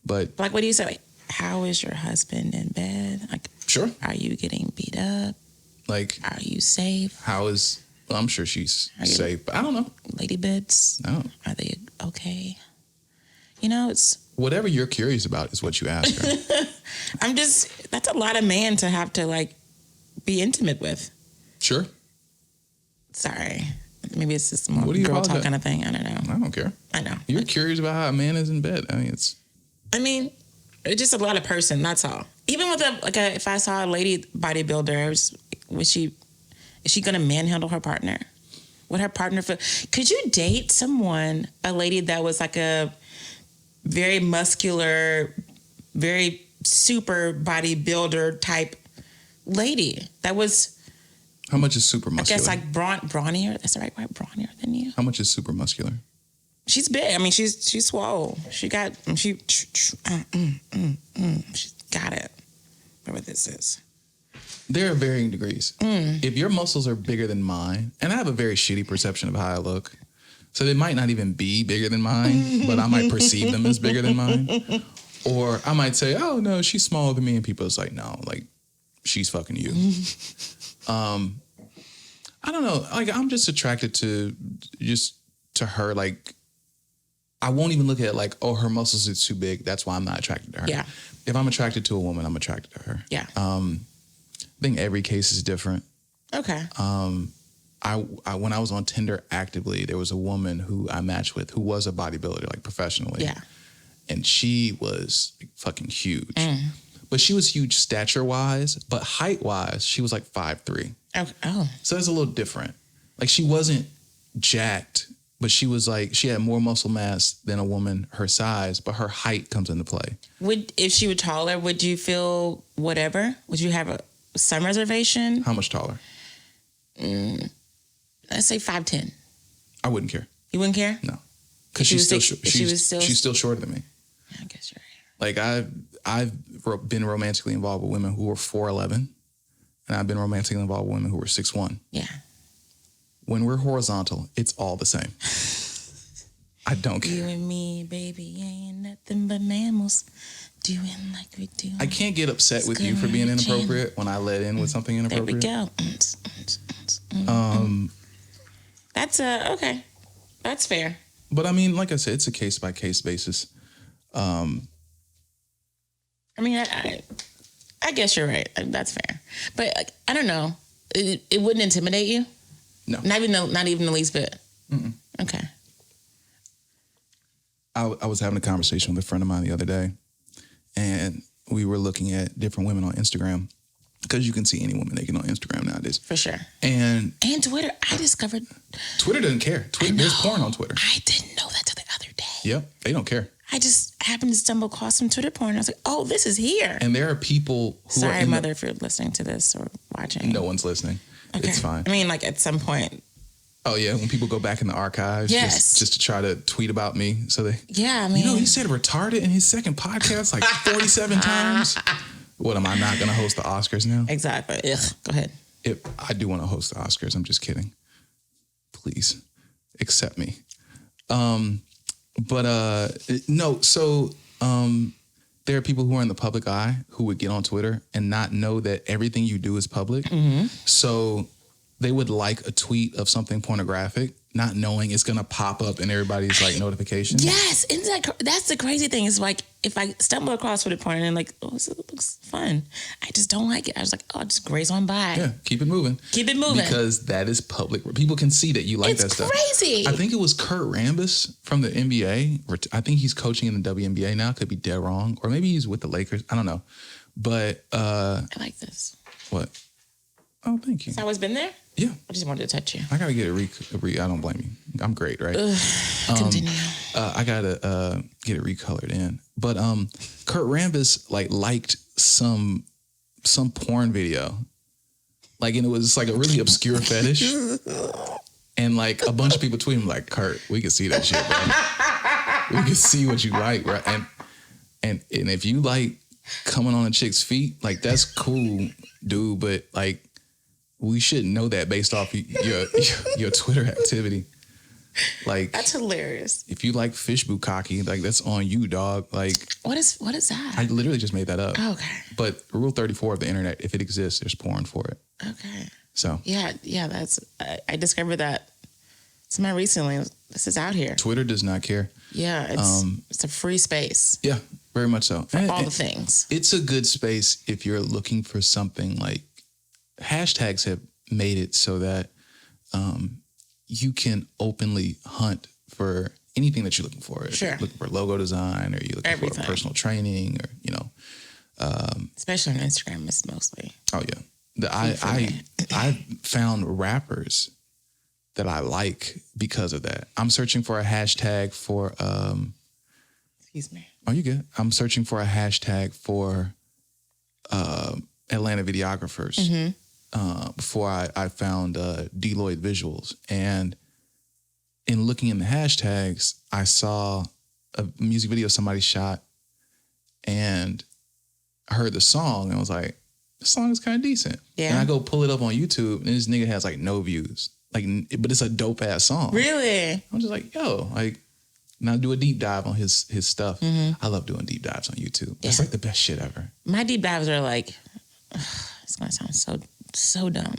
But... Like, what do you say? Like, how is your husband in bed? Like, sure. Are you getting beat up? Like... Are you safe? How is... Well, I'm sure she's safe, but I don't know. Lady bits? No. Are they okay? You know, it's... Whatever you're curious about is what you ask her. That's a lot of man to have to, like, be intimate with. Sure. Sorry. Maybe it's just more What do you girl apologize? talk kind of thing. I don't know. I don't care. I know. You're curious about how a man is in bed. It's just a lot of person, that's all. Even with if I saw a lady bodybuilder, is she going to manhandle her partner? Would her partner feel... Could you date a lady that was like a very muscular, very super bodybuilder type lady that was... How much is super muscular? I guess like brawnier. That's the right word, brawnier than you. How much is super muscular? She's big. I mean, she's swole. She's got it. Whatever this is. There are varying degrees. If your muscles are bigger than mine, and I have a very shitty perception of how I look, so they might not even be bigger than mine, but I might perceive them as bigger than mine. Or I might say, oh no, she's smaller than me, and people is like, no, like she's fucking you. I don't know. Like I'm just attracted to her. Like I won't even look at it like, oh, her muscles are too big. That's why I'm not attracted to her. Yeah. If I'm attracted to a woman, I'm attracted to her. Yeah. I think every case is different. Okay. I when I was on Tinder actively, there was a woman who I matched with who was a bodybuilder, like professionally. Yeah. And she was like, fucking huge. But she was huge stature-wise, but height-wise, she was like 5'3". Okay. Oh. So it's a little different. Like she wasn't jacked but she was like, she had more muscle mass than a woman her size, but her height comes into play. If she were taller, would you feel whatever? Would you have some reservation? How much taller? Let's say 5'10". I wouldn't care. You wouldn't care? No, because She she's was still six- she's still shorter than me. I guess you're right. Like I've been romantically involved with women who were 4'11", and I've been romantically involved with women who were 6'1". Yeah. When we're horizontal, it's all the same. I don't You care. and me, baby, ain't nothing but mammals doing like we do. I can't get upset with you for being inappropriate when I let in with something There we inappropriate. go. That's okay. That's fair. But I mean, like I said, it's a case by case basis. I mean, I guess you're right. That's fair. But like, I don't know. It wouldn't intimidate you? No. Not even the least bit? Mm-mm. Okay. I was having a conversation with a friend of mine the other day, and we were looking at different women on Instagram, because you can see any woman naked on Instagram nowadays. For sure. And Twitter. I discovered. Twitter doesn't care. There's porn on Twitter. I didn't know that till the other day. Yep, they don't care. I just happened to stumble across some Twitter porn. I was like, oh, this is here. And there are people who are Sorry, in mother, if you're listening to this or watching. no one's listening. Okay. It's fine. I mean, like at some point. Oh yeah, when people go back in the archives, Yes. just to try to tweet about me, so they, Yeah, I mean. he said retarded in his second podcast like 47 times. What, am I not going to host the Oscars now? Exactly. Ugh, go ahead. I do want to host the Oscars. I'm just kidding. Please accept me. No. So there are people who are in the public eye who would get on Twitter and not know that everything you do is public. Mm-hmm. So they would like a tweet of something pornographic, not knowing it's going to pop up in everybody's like notifications. Yes, that's the crazy thing. Is like if I stumble across Twitter porn and I'm like, oh, this looks fun, I just don't like it. I was like, oh, just graze on by. Yeah, keep it moving. Keep it moving. Because that is public. People can see that you like It's that stuff. crazy. I think it was Kurt Rambis from the NBA. I think he's coaching in the WNBA now. Could be dead wrong. Or maybe he's with the Lakers. I don't know. But I like this. what? Oh, thank you. It's always been there? Yeah. I just wanted to touch you. I got to get I don't blame you. I'm great, right? Continue. I got to get it recolored in. But Kurt Rambis liked some porn video. And it was like a really obscure fetish. And like a bunch of people tweeted him like, Kurt, we can see that shit, bro. We can see what you like, right? And if you like coming on a chick's feet, like that's cool, dude. But like, we shouldn't know that based off your Twitter activity. Like, That's hilarious. if you like fish bukkake, like that's on you, dog. Like, What is that? I literally just made that up. Okay. But Rule 34 of the internet, if it exists, there's porn for it. Okay. So Yeah. That's. I discovered that sometime recently. This is out here. Twitter does not care. Yeah. It's a free space Yeah, very much so. for all the things. It's a good space if you're looking for something. Like, hashtags have made it so that you can openly hunt for anything that you're looking for. If Sure. you're looking for logo design, or you're looking Everything. for personal training, or Especially on Instagram, it's mostly. oh yeah. I found rappers that I like because of that. I'm searching for a hashtag for Excuse me. oh, you good? I'm searching for a hashtag for Atlanta videographers. Before I found Deloitte Visuals. And in looking in the hashtags, I saw a music video somebody shot, and I heard the song and was like, this song is kind of decent. Yeah. And I go pull it up on YouTube, and this nigga has like no views. Like, but it's a dope ass song. Really? I'm just like, yo, like, now do a deep dive on his stuff. I love doing deep dives on YouTube. That's Yeah. like the best shit ever. My deep dives are like, it's gonna sound so dumb,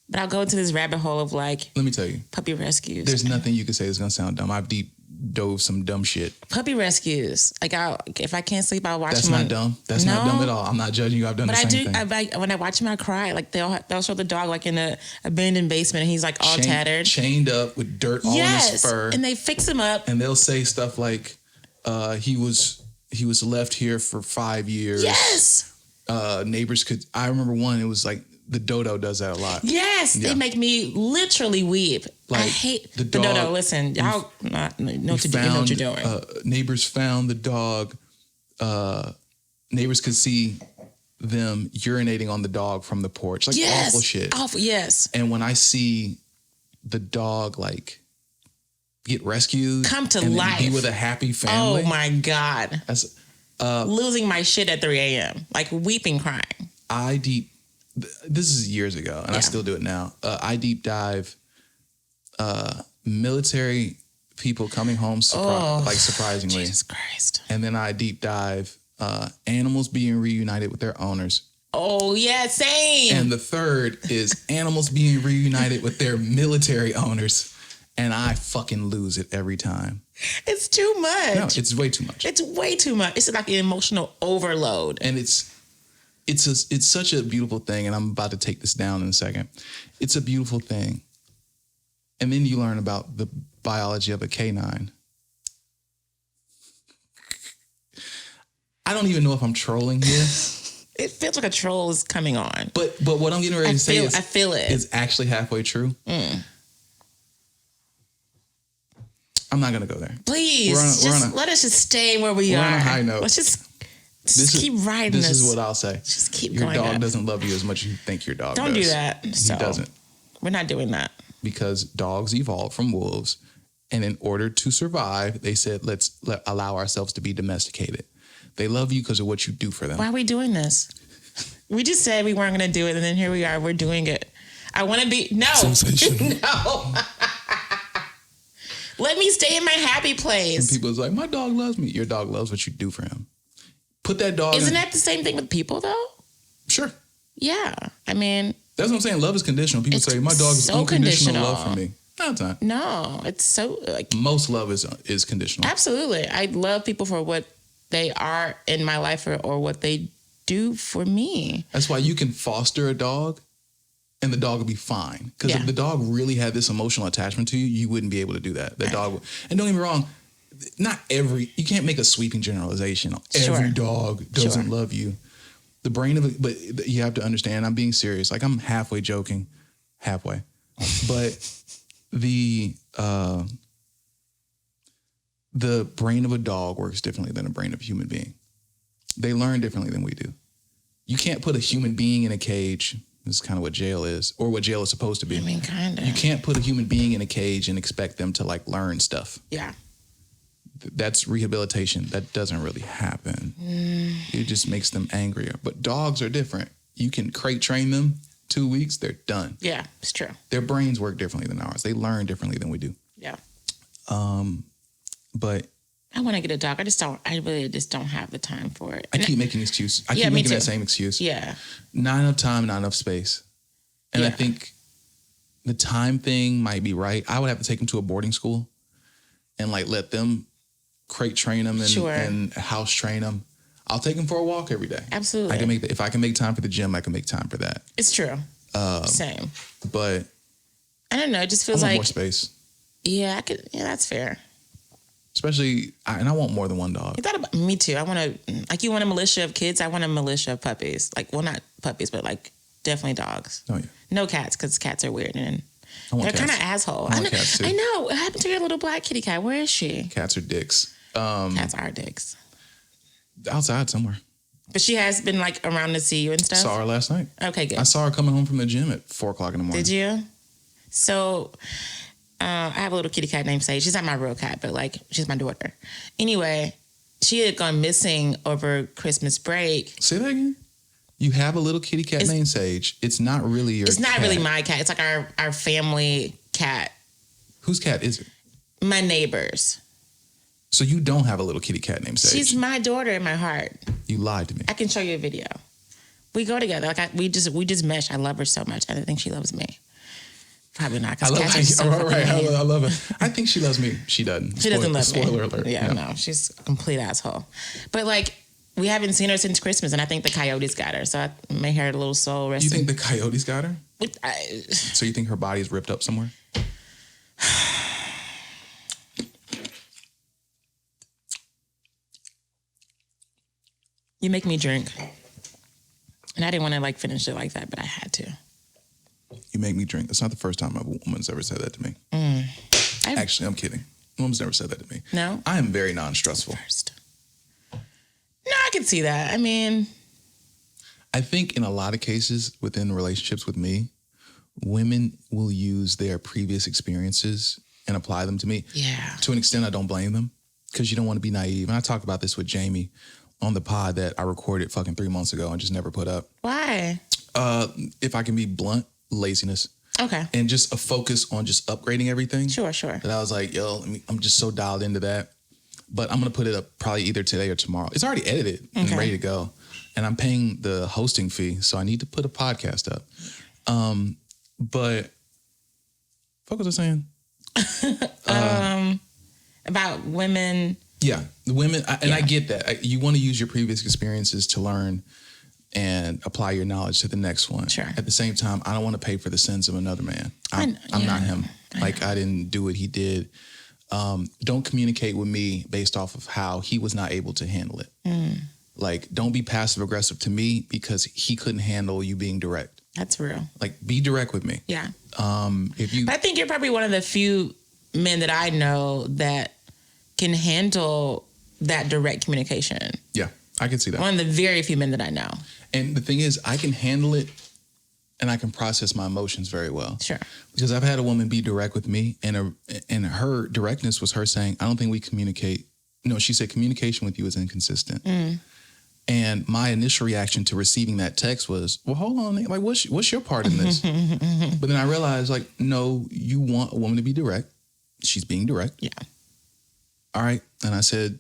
but I'll go into this rabbit hole of like Let me tell you, puppy rescues. there's nothing you can say that's gonna sound dumb. I've deep dove some dumb shit. Puppy rescues. Like if I can't sleep, I'll watch That's them. not dumb. That's not dumb at all. I'm not judging you. I've done But the I same do. thing. When I watch him, I cry. Like they'll show the dog like in a abandoned basement, and he's like all tattered. Chained up with dirt all in his fur. And they fix him up. And they'll say stuff like, he was left here for 5 years. Yes. Neighbors could. I remember one. It was like the dodo does that a lot. Yes, Yeah. they make me literally weep. I Like, hate the the dog- dodo. Listen, y'all not know what to do. You know what you're doing. Neighbors found the dog. Neighbors could see them urinating on the dog from the porch. Like yes, awful shit. Awful, yes. And when I see the dog like get rescued, Come to and life. be with a happy family. Oh my God. That's Losing my shit at 3 a.m. Like weeping, crying. This is years ago, and I still do it now. I deep dive military people coming home surprisingly. Jesus Christ. And then I deep dive animals being reunited with their owners. Oh, yeah, same. And the third is animals being reunited with their military owners. And I fucking lose it every time. It's too much. No, it's way too much. It's way too much. It's like an emotional overload. And it's such a beautiful thing. And I'm about to take this down in a second. It's a beautiful thing. And then you learn about the biology of a canine. I don't even know if I'm trolling here. It feels like a troll is coming on. But what I'm getting ready to say is, I feel it. Is actually halfway true. I'm not going to go there. Please, let us just stay where we are. We're on a high note. Let's just keep riding this. This is what I'll say. Just keep your going. Your dog up. doesn't love you as much as you think your dog does. Don't do that. He So, doesn't. We're not doing that. Because dogs evolved from wolves. And in order to survive, they said, let's allow ourselves to be domesticated. They love you because of what you do for them. Why are we doing this? We just said we weren't going to do it, and then here we are. We're doing it. I want to be... No. Sensational. No. Let me stay in my happy place. And people's like, my dog loves me. Your dog loves what you do for him. Put that dog Isn't that the same thing with people, though? Sure. Yeah. I mean... That's what I'm saying. Love is conditional. People say, my dog is so unconditional love for me. No, it's not. No. It's so... like Most love is conditional. Absolutely. I love people for what they are in my life or what they do for me. That's why you can foster a dog and the dog will be fine. Because if the dog really had this emotional attachment to you, you wouldn't be able to do that. The dog would. And don't get me wrong, you can't make a sweeping generalization. Sure. Every dog doesn't love you. The brain of it, but you have to understand, I'm being serious. Like I'm halfway joking, halfway. But the brain of a dog works differently than the brain of a human being. They learn differently than we do. You can't put a human being in a cage. This is kind of what jail is, or what jail is supposed to be. I mean, kind of. You can't put a human being in a cage and expect them to like learn stuff. Yeah. That's rehabilitation. That doesn't really happen. It just makes them angrier. But dogs are different. You can crate train them 2 weeks, they're done. Yeah, it's true. Their brains work differently than ours. They learn differently than we do. Yeah. But I want to get a dog. I really just don't have the time for it. I keep making excuses. I Yeah, keep me making too. that same excuse. Yeah. Not enough time, not enough space. And I Yeah. think the time thing might be right. I would have to take them to a boarding school and like let them crate train them and house train them. I'll take them for a walk every day. Absolutely. If I can make time for the gym, I can make time for that. It's true. Same. But I don't know. It just I feels want like more space. Yeah, that's fair. Especially, and I want more than one dog. You thought about me too. I want you want a militia of kids. I want a militia of puppies. Like, well, not puppies, but like definitely dogs. Oh yeah. No cats, because cats are weird and I want they're kind of cats. asshole. I want cats too. I know. What happened to your little black kitty cat? Where is she? Cats are dicks. Cats are dicks. Outside somewhere. But she has been like around to see you and stuff. Saw her last night. Okay, good. I saw her coming home from the gym at 4:00 in the morning. Did you? So, I have a little kitty cat named Sage. She's not my real cat, but like she's my daughter. Anyway, she had gone missing over Christmas break. Say that again. You have a little kitty cat named Sage. It's not really your. It's not cat. really my cat. It's like our family cat. Whose cat is it? My neighbor's. So you don't have a little kitty cat named Sage. She's my daughter in my heart. You lied to me. I can show you a video. We go together. Like we just mesh. I love her so much. I don't think she loves me. Probably not. I Because love cats are just so fucking mean. I love it. I think she loves me. She doesn't. She doesn't love me. Spoiler alert. Yeah, no, she's a complete asshole. But like, we haven't seen her since Christmas, and I think the coyotes got her. So I may hear a little soul You resting. think the coyotes got her? So you think her body is ripped up somewhere? You make me drink. And I didn't want to like finish it like that, but I had to. You make me drink. That's not the first time a woman's ever said that to me. Actually, I'm kidding. A woman's never said that to me. No? I am very non-stressful. First. No, I can see that. I mean, I think in a lot of cases within relationships with me, women will use their previous experiences and apply them to me. yeah. To an extent, I don't blame them because you don't want to be naive. And I talked about this with Jamie on the pod that I recorded fucking 3 months ago and just never put up. Why? If I can be blunt, laziness. Okay. And just a focus on just upgrading everything. Sure. That I was like, yo, I'm just so dialed into that. But I'm going to put it up probably either today or tomorrow. It's already edited and ready to go. And I'm paying the hosting fee, so I need to put a podcast up. But what was I saying? About women. Yeah, the women, I get that. You want to use your previous experiences to learn and apply your knowledge to the next one. Sure. At the same time, I don't want to pay for the sins of another man. I'm not him. Like, I didn't do what he did. Don't communicate with me based off of how he was not able to handle it. Like, don't be passive aggressive to me because he couldn't handle you being direct. That's real. Like, be direct with me. Yeah. If you, But I think you're probably one of the few men that I know that can handle that direct communication. yeah, I can see that. One of the very few men that I know. And the thing is, I can handle it and I can process my emotions very well. Sure. Because I've had a woman be direct with me and her directness was her saying, I don't think we communicate. No, she said communication with you is inconsistent. And my initial reaction to receiving that text was, well, hold on. Like, what's your part in this? But then I realized, like, no, you want a woman to be direct. She's being direct. Yeah. All right. And I said,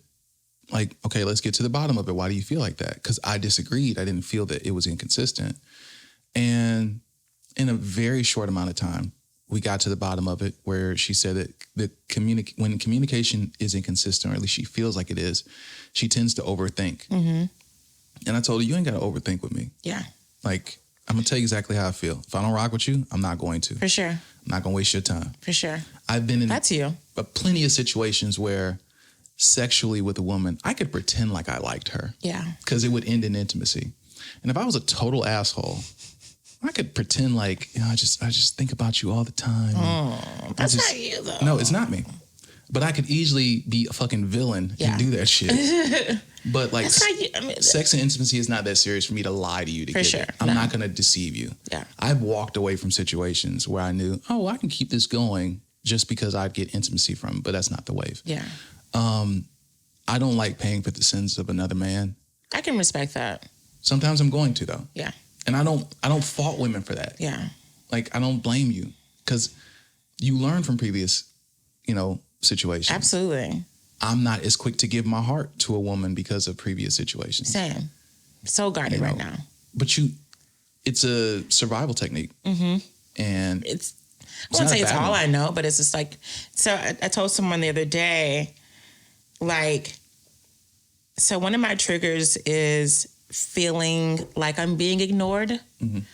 like, okay, let's get to the bottom of it. Why do you feel like that? Because I disagreed. I didn't feel that it was inconsistent. And in a very short amount of time, we got to the bottom of it where she said that when communication is inconsistent, or at least she feels like it is, she tends to overthink. And I told her, you ain't got to overthink with me. Yeah. Like, I'm going to tell you exactly how I feel. If I don't rock with you, I'm not going to. For sure. I'm not going to waste your time. For sure. I've been in That's you. plenty of situations where sexually with a woman, I could pretend like I liked her. Yeah. Because it would end in intimacy. And if I was a total asshole, I could pretend like, you know, I just think about you all the time. That's not you, though. No, it's not me. But I could easily be a fucking villain and do that shit. But like, That's not you. I mean, sex and intimacy is not that serious for me to lie to you to For get sure. it. I'm No. not going to deceive you. Yeah. I've walked away from situations where I knew, oh, I can keep this going just because I'd get intimacy from it, but that's not the wave. Yeah. I don't like paying for the sins of another man. I can respect that. Sometimes I'm going to, though. Yeah. And I don't fault women for that. Yeah. Like, I don't blame you because you learn from previous, situations. Absolutely. I'm not as quick to give my heart to a woman because of previous situations. Same. So guarded right now. But it's a survival technique. And I won't say it's all I know, but it's just like, so I told someone the other day, like, so one of my triggers is feeling like I'm being ignored. And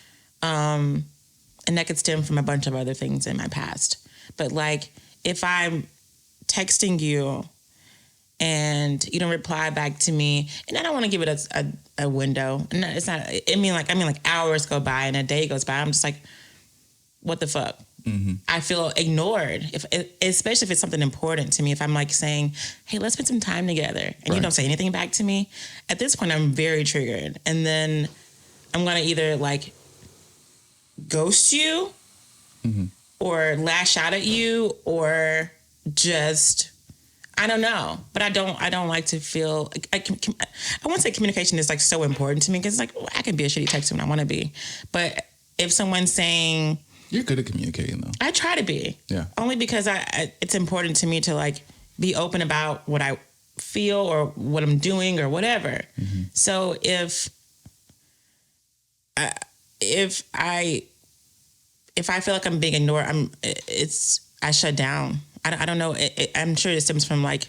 that could stem from a bunch of other things in my past. But like, if I'm texting you and you don't reply back to me, and I don't want to give it a window. No, it's not. I mean, like hours go by and a day goes by. I'm just like, what the fuck? I feel ignored, especially if it's something important to me. If I'm like saying, hey, let's spend some time together, and you don't say anything back to me, at this point, I'm very triggered. And then I'm going to either like ghost you or lash out at you or just, I don't know. But I don't like to feel, I won't say communication is like so important to me because it's like, I can be a shitty texter when I want to be. But if someone's saying, you're good at communicating, though. I try to be. Yeah. Only because it's important to me to like be open about what I feel or what I'm doing or whatever. So if I feel like I'm being ignored, I shut down. I don't know. I'm sure it stems from like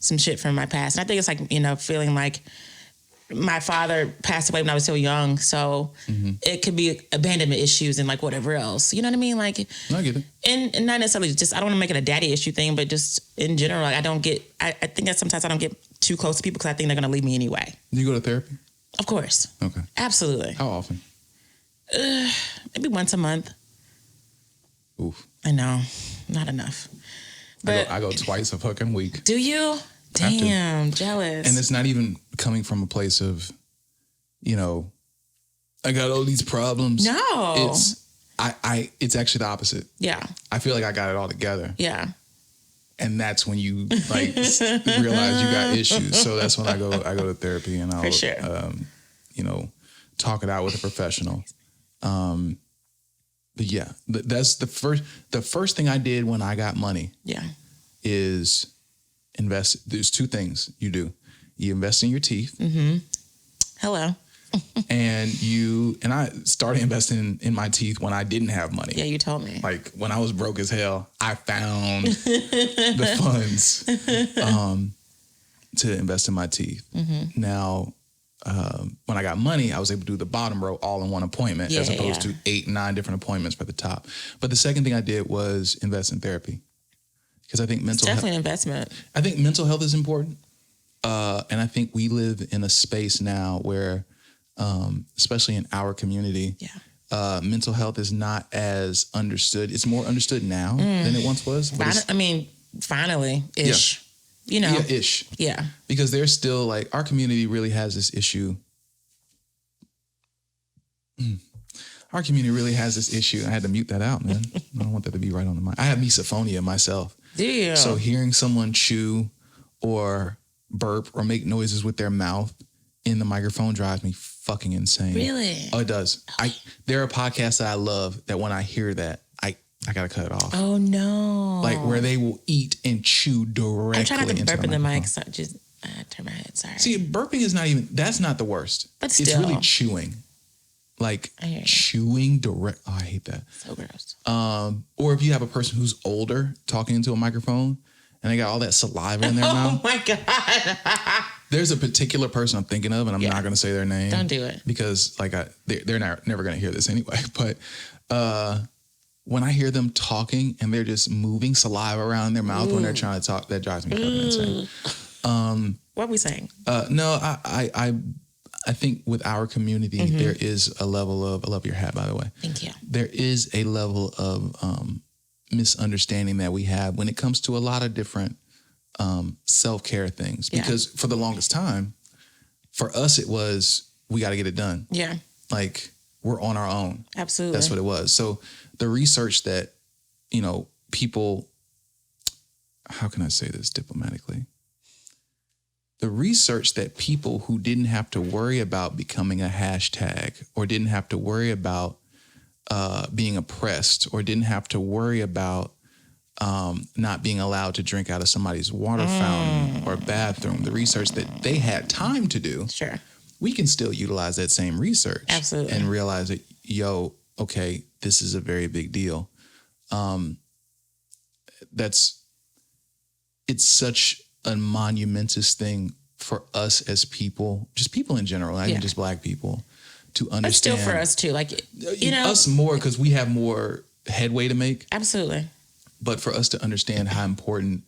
some shit from my past. And I think it's like, feeling like my father passed away when I was so young. So it could be abandonment issues and like whatever else. You know what I mean? Like, I get it. And not necessarily just, I don't want to make it a daddy issue thing, but just in general, like I think that sometimes I don't get too close to people because I think they're going to leave me anyway. Do you go to therapy? Of course. Okay. Absolutely. How often? Maybe once a month. Oof. I know. Not enough. But I go twice a fucking week. do you? Damn, jealous. And it's not even coming from a place of, I got all these problems. No. It's actually the opposite. Yeah. I feel like I got it all together. Yeah. And that's when you realize you got issues. So that's when I go to therapy and I'll For sure. talk it out with a professional. But yeah, that's the first thing I did when I got money. Yeah. Is invest. There's two things you do. You invest in your teeth. Mm-hmm. Hello. and I started investing in my teeth when I didn't have money. Yeah, you told me. Like when I was broke as hell, I found the funds to invest in my teeth. Mm-hmm. Now, when I got money, I was able to do the bottom row all in one appointment as opposed to 8, 9 different appointments for the top. But the second thing I did was invest in therapy. Because I think Definitely an investment. I think mental health is important. And I think we live in a space now where, especially in our community, mental health is not as understood. It's more understood now than it once was. Finally-ish. Yeah. Yeah, ish. Yeah. Because there's still our community really has this issue. Our community really has this issue. I had to mute that out, man. I don't want that to be right on the mic. I have misophonia myself. Do you? So hearing someone chew or burp or make noises with their mouth in the microphone drives me fucking insane. Really? Oh, it does. There are podcasts that I love that when I hear that, I gotta cut it off. Oh no! Like where they will eat and chew directly. I'm trying not to burp in the mic. microphone. So just turn my head. Sorry. See, burping is not even. That's not the worst. But still. It's really chewing. Like I hear you. chewing direct. Oh, I hate that. So gross. Or if you have a person who's older talking into a microphone and they got all that saliva in their mouth. Oh my god! There's a particular person I'm thinking of, and I'm not going to say their name. Don't do it. Because they're never going to hear this anyway. But when I hear them talking and they're just moving saliva around in their mouth when they're trying to talk, that drives me fucking insane. What are we saying? No, I think with our community, there is a level of, I love your hat, by the way. Thank you. There is a level of misunderstanding that we have when it comes to a lot of different self-care things. Because for the longest time, for us, it was, we got to get it done. Yeah. Like we're on our own. Absolutely. That's what it was. So the research that, people, how can I say this diplomatically? The research that people who didn't have to worry about becoming a hashtag or didn't have to worry about being oppressed or didn't have to worry about not being allowed to drink out of somebody's water fountain or bathroom, the research that they had time to do, Sure. we can still utilize that same research. Absolutely. And realize that, okay, this is a very big deal. It's such a monumentous thing for us as people, just people in general, not even just Black people, to understand. But still for us too, us more because we have more headway to make. Absolutely. But for us to understand how important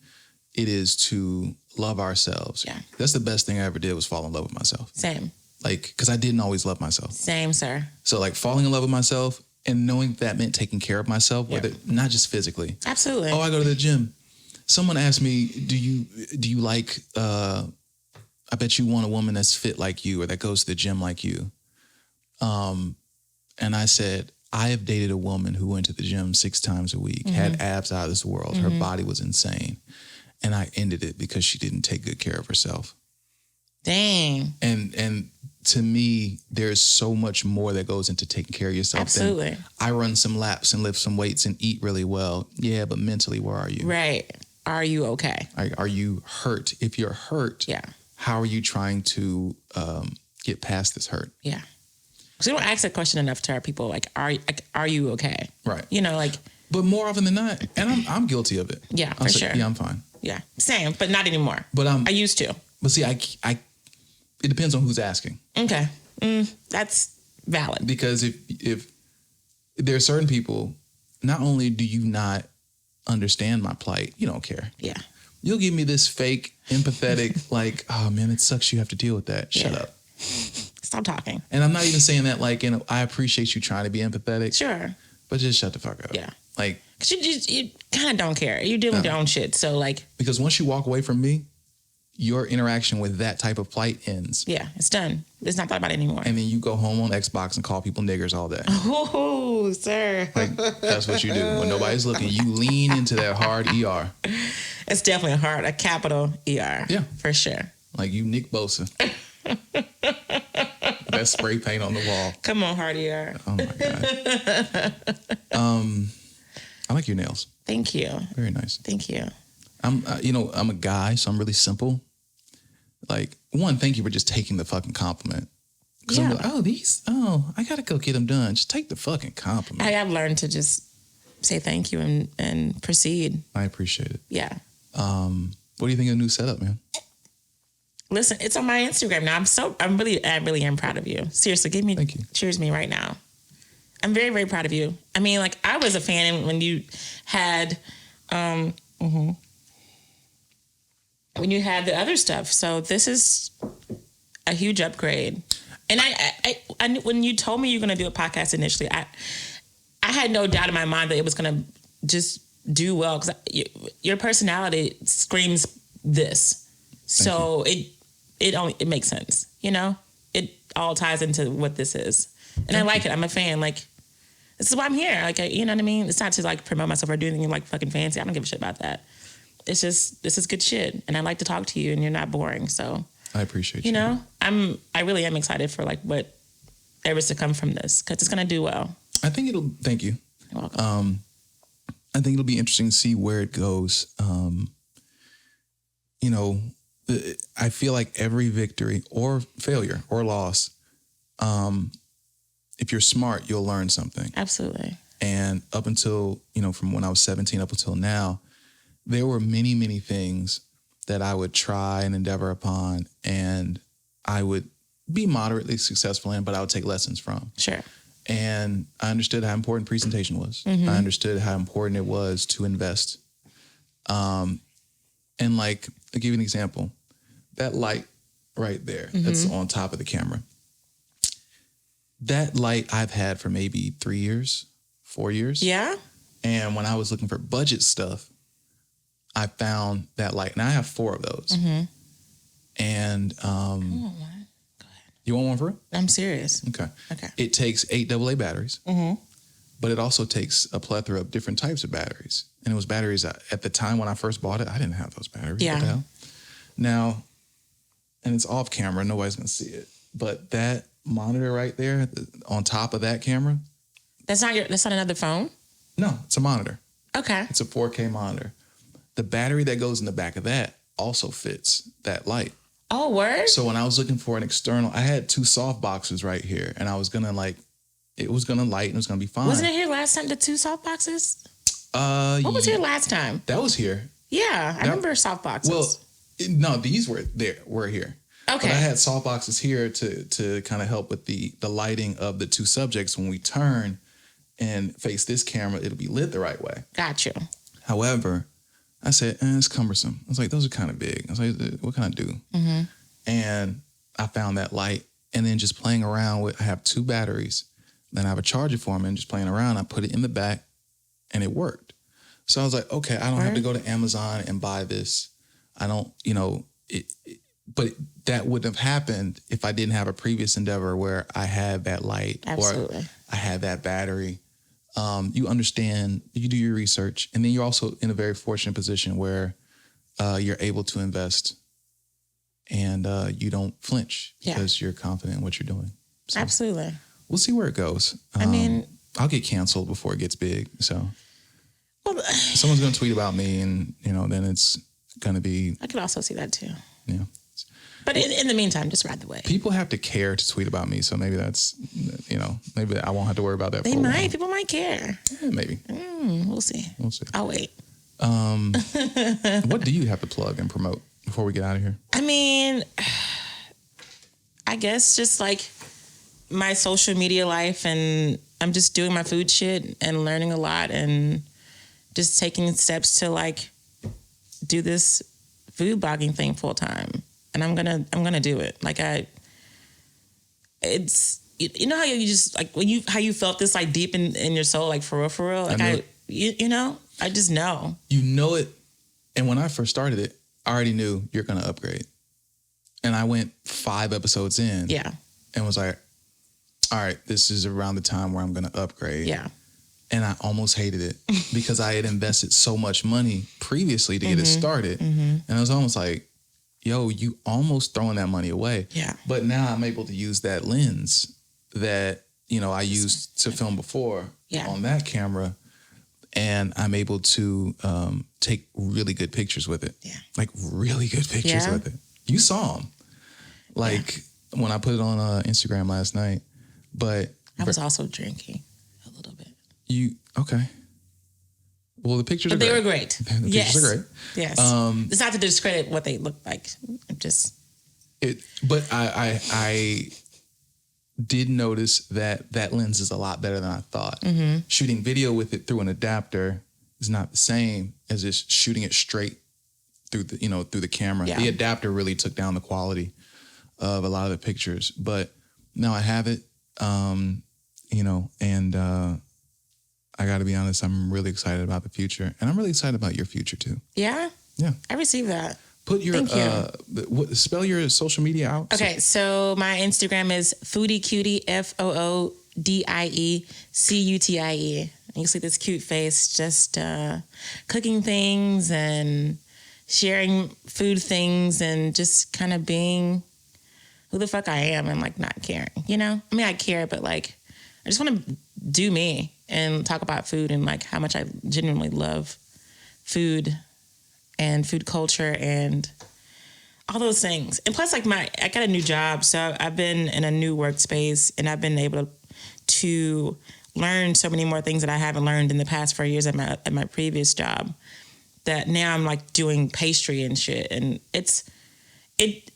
it is to love ourselves. Yeah. That's the best thing I ever did was fall in love with myself. Same. Because I didn't always love myself. Same, sir. So falling in love with myself and knowing that meant taking care of myself, whether not just physically. Absolutely. Oh, I go to the gym. Someone asked me, do you like, I bet you want a woman that's fit like you or that goes to the gym like you. And I said, I have dated a woman who went to the gym 6 times a week, had abs out of this world. Her body was insane. And I ended it because she didn't take good care of herself. Dang. And to me, there's so much more that goes into taking care of yourself. Absolutely. I run some laps and lift some weights and eat really well. Yeah, but mentally, where are you? Right. Are you okay? Are you hurt? If you're hurt, how are you trying to get past this hurt? Yeah. Because we don't ask that question enough to our people. Are you okay? Right. But more often than not, and I'm guilty of it. Yeah, I'll say, sure. Yeah, I'm fine. Yeah. Same, but not anymore. But I used to. But see, it depends on who's asking. Okay. That's valid. Because if there are certain people, not only do you not understand my plight, you don't care. Yeah. You'll give me this fake, empathetic, oh man, it sucks you have to deal with that. Shut up. Stop talking. And I'm not even saying that like, I appreciate you trying to be empathetic. Sure. But just shut the fuck up. Yeah. Like, Cause you kind of don't care. You're dealing with your own shit. So like, because once you walk away from me, your interaction with that type of plight ends. yeah, it's done. It's not thought about it anymore. And then you go home on Xbox and call people niggers all day. Oh, sir. Like, that's what you do. When nobody's looking, you lean into that hard ER. It's definitely a capital ER. Yeah. For sure. Like you Nick Bosa. That spray paint on the wall. Come on, hard ER. Oh my God. I like your nails. Thank you. Very nice. Thank you. I'm a guy, so I'm really simple. Like, one, thank you for just taking the fucking compliment. Because I'm like, I gotta go get them done. Just take the fucking compliment. I have learned to just say thank you and proceed. I appreciate it. Yeah. What do you think of the new setup, man? Listen, it's on my Instagram now. I really am proud of you. Seriously, Thank you. cheers me right now. I'm very, very proud of you. I mean, like, I was a fan when you had, when you had the other stuff. So this is a huge upgrade. And I when you told me you were going to do a podcast initially, I had no doubt in my mind that it was going to just do well because your personality screams this. So it makes sense, you know? It all ties into what this is. And I like it. I'm a fan. Like, this is why I'm here. Like, you know what I mean? It's not to like promote myself or do anything like fucking fancy. I don't give a shit about that. It's just, this is good shit. And I like to talk to you and you're not boring. So I appreciate you. You know, I really am excited for like whatever's to come from this because it's going to do well. I think thank you. You're welcome. I think it'll be interesting to see where it goes. You know, I feel like every victory or failure or loss, if you're smart, you'll learn something. Absolutely. And up until, from when I was 17 up until now, there were many, many things that I would try and endeavor upon and I would be moderately successful in, but I would take lessons from. Sure. And I understood how important presentation was. Mm-hmm. I understood how important it was to invest. And like, I'll give you an example. That light right there, that's on top of the camera. That light I've had for maybe 3 years, 4 years. Yeah. And when I was looking for budget stuff, I found that light. Now I have 4 of those. Mm-hmm. And you want one for real? I'm serious. Okay. It takes 8 AA batteries, but it also takes a plethora of different types of batteries. And it was batteries at the time when I first bought it, I didn't have those batteries. Yeah. What the hell? Now, and it's off camera, nobody's gonna see it, but that monitor right there on top of that camera. That's not another phone? No, it's a monitor. Okay. It's a 4K monitor. The battery that goes in the back of that also fits that light. Oh, word? So when I was looking for an external, I had 2 soft boxes right here, and I was gonna it was gonna light and it was gonna be fine. Wasn't it here last time, the 2 soft boxes? What was here last time? That was here. Yeah, I remember soft boxes. Well, no, these were here. Okay. But I had soft boxes here to kind of help with the lighting of the 2 subjects. When we turn and face this camera, it'll be lit the right way. Got you. However, I said, it's cumbersome. I was like, those are kind of big. I was like, what can I do? Mm-hmm. And I found that light. And then just playing around with, I have 2 batteries. Then I have a charger for them and just playing around. I put it in the back and it worked. So I was like, okay, I don't have to go to Amazon and buy this. I don't, but that wouldn't have happened if I didn't have a previous endeavor where I had that light. Absolutely. Or I had that battery. You understand, you do your research, and then you're also in a very fortunate position where you're able to invest and you don't flinch because you're confident in what you're doing. So absolutely. We'll see where it goes. I mean, I'll get canceled before it gets big. So someone's going to tweet about me and, then it's going to be. I could also see that too. Yeah. But in the meantime, just ride the wave. People have to care to tweet about me. So maybe that's, maybe I won't have to worry about that. They might. People might care. Yeah, maybe. We'll see. I'll wait. What do you have to plug and promote before we get out of here? I mean, I guess just like my social media life, and I'm just doing my food shit and learning a lot and just taking steps to like do this food blogging thing full time. And I'm gonna do it. Like you know how you just like how you felt this like deep in your soul, like for real. Like you know, I just know. You know it. And when I first started it, I already knew you're going to upgrade. And I went 5 episodes in. Yeah. And was like, all right, this is around the time where I'm going to upgrade. Yeah. And I almost hated it because I had invested so much money previously to get it started. And it was almost like, yo, you almost throwing that money away. Yeah. But now I'm able to use that lens that, you know, I used to film before on that camera. And I'm able to take really good pictures with it. Yeah. Like really good pictures with it. You saw them. Like when I put it on Instagram last night. But I was also drinking a little bit. Okay. Well, the pictures but are they great. were great. The pictures are great. Yes. It's not to discredit what they look like. But I did notice that lens is a lot better than I thought. Shooting video with it through an adapter is not the same as just shooting it straight through the camera. Yeah. The adapter really took down the quality of a lot of the pictures. But now I have it, and I got to be honest, I'm really excited about the future, and I'm really excited about your future too. Yeah. Yeah. I received that. Put your spell your social media out. Okay, so my Instagram is foodiecutie, FOODIECUTIE. You see this cute face, just cooking things and sharing food things and just kind of being who the fuck I am and like not caring, you know? I mean, I care, but like I just want to do me and talk about food and like how much I genuinely love food and food culture and all those things. And plus, like I got a new job, so I've been in a new workspace and I've been able to learn so many more things that I haven't learned in the past 4 years at my previous job. That now I'm like doing pastry and shit, and it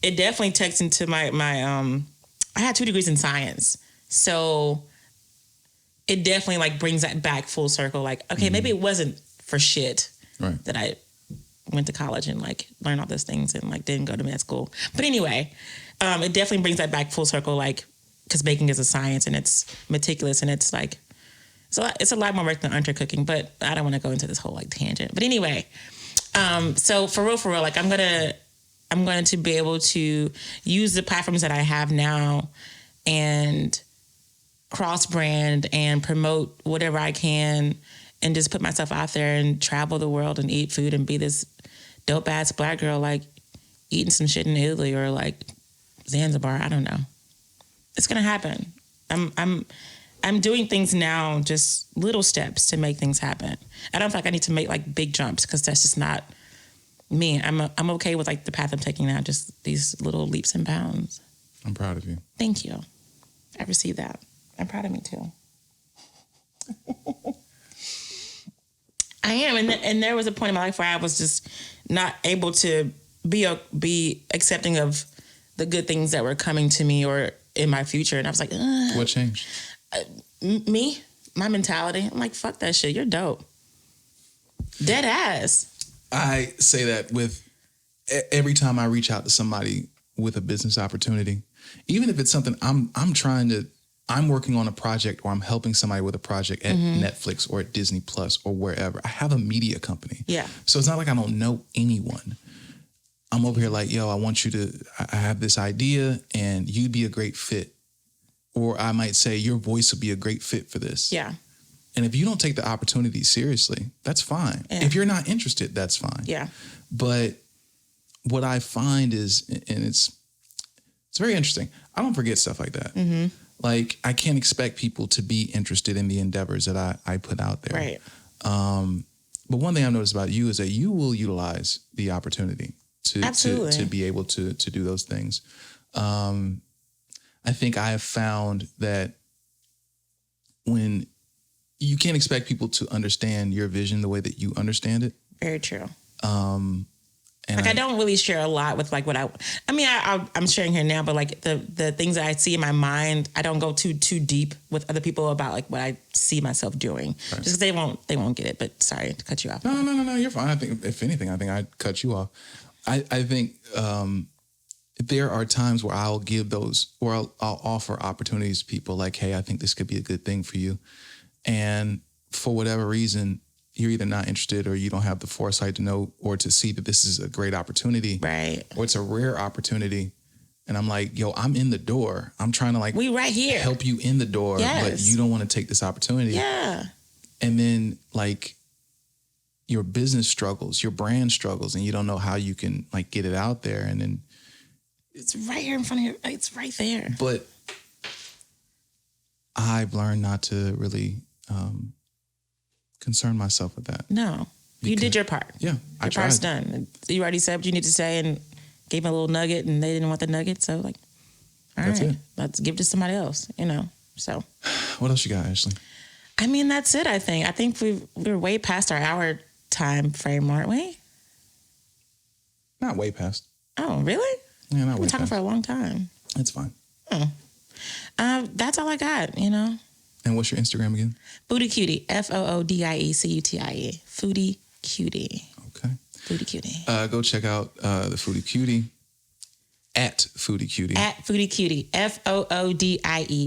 definitely takes into my I had 2 degrees in science, so it definitely like brings that back full circle. Like, okay, maybe it wasn't for shit that I went to college and like learned all those things and like didn't go to med school. But anyway, it definitely brings that back full circle, like because baking is a science and it's meticulous and it's like it's a lot more work than undercooking. But I don't want to go into this whole like tangent. But anyway, so for real, like I'm going to be able to use the platforms that I have now and cross brand and promote whatever I can and just put myself out there and travel the world and eat food and be this dope ass black girl like eating some shit in Italy or like Zanzibar. I don't know. It's gonna happen. I'm doing things now, just little steps to make things happen. I don't feel like I need to make like big jumps because that's just not me. I'm okay with like the path I'm taking now, just these little leaps and bounds. I'm proud of you. Thank you. I received that. I'm proud of me too. I am, and there was a point in my life where I was just not able to be accepting of the good things that were coming to me or in my future, and I was like, ugh. What changed? My mentality. I'm like, fuck that shit. You're dope. Dead ass. I say that with every time I reach out to somebody with a business opportunity, even if it's something I'm working on a project or I'm helping somebody with a project at Netflix or at Disney Plus or wherever. I have a media company. Yeah. So it's not like I don't know anyone. I'm over here like, yo, I have this idea and you'd be a great fit. Or I might say your voice would be a great fit for this. Yeah. And if you don't take the opportunity seriously, that's fine. Yeah. If you're not interested, that's fine. Yeah. But what I find is, and it's very interesting. I don't forget stuff like that. Mm-hmm. Like I can't expect people to be interested in the endeavors that I put out there. Right. But one thing I've noticed about you is that you will utilize the opportunity to be able to do those things. I think I have found that when you can't expect people to understand your vision the way that you understand it. Very true. And like I don't really share a lot with like what I'm sharing here now, but like the things that I see in my mind, I don't go too deep with other people about like what I see myself doing, right. Just because they won't get it. But sorry to cut you off. No, you're fine. I think if anything, I'd cut you off. I think there are times where I'll give those, or I'll offer opportunities to people like, hey, I think this could be a good thing for you. And for whatever reason, you're either not interested or you don't have the foresight to know or to see that this is a great opportunity. Right. Or it's a rare opportunity. And I'm like, yo, I'm in the door. I'm trying to like we right here. help you in the door, Yes. but you don't want to take this opportunity. Yeah. And then like your business struggles, your brand struggles, and you don't know how you can like get it out there. And then It's right here in front of you. It's right there. but I've learned not to really concern myself with that. No. You did your part. Yeah, I Your tried. part's done. You already said what you need to say and gave them a little nugget and they didn't want the nugget. So like, all That's right, it. let's give it to somebody else, you know? So, What else you got, Ashley? I mean, that's it, I think. I think we're way past our hour time frame, aren't we? Not way past. Oh, really? Yeah, not way We're talking past. for a long time. It's fine. That's all I got, you know? And what's your Instagram again? Foodie Cutie, FOODIECUTIE. Foodie Cutie. Okay. Foodie Cutie. Go check out the Foodie Cutie at Foodie Cutie. At Foodie Cutie,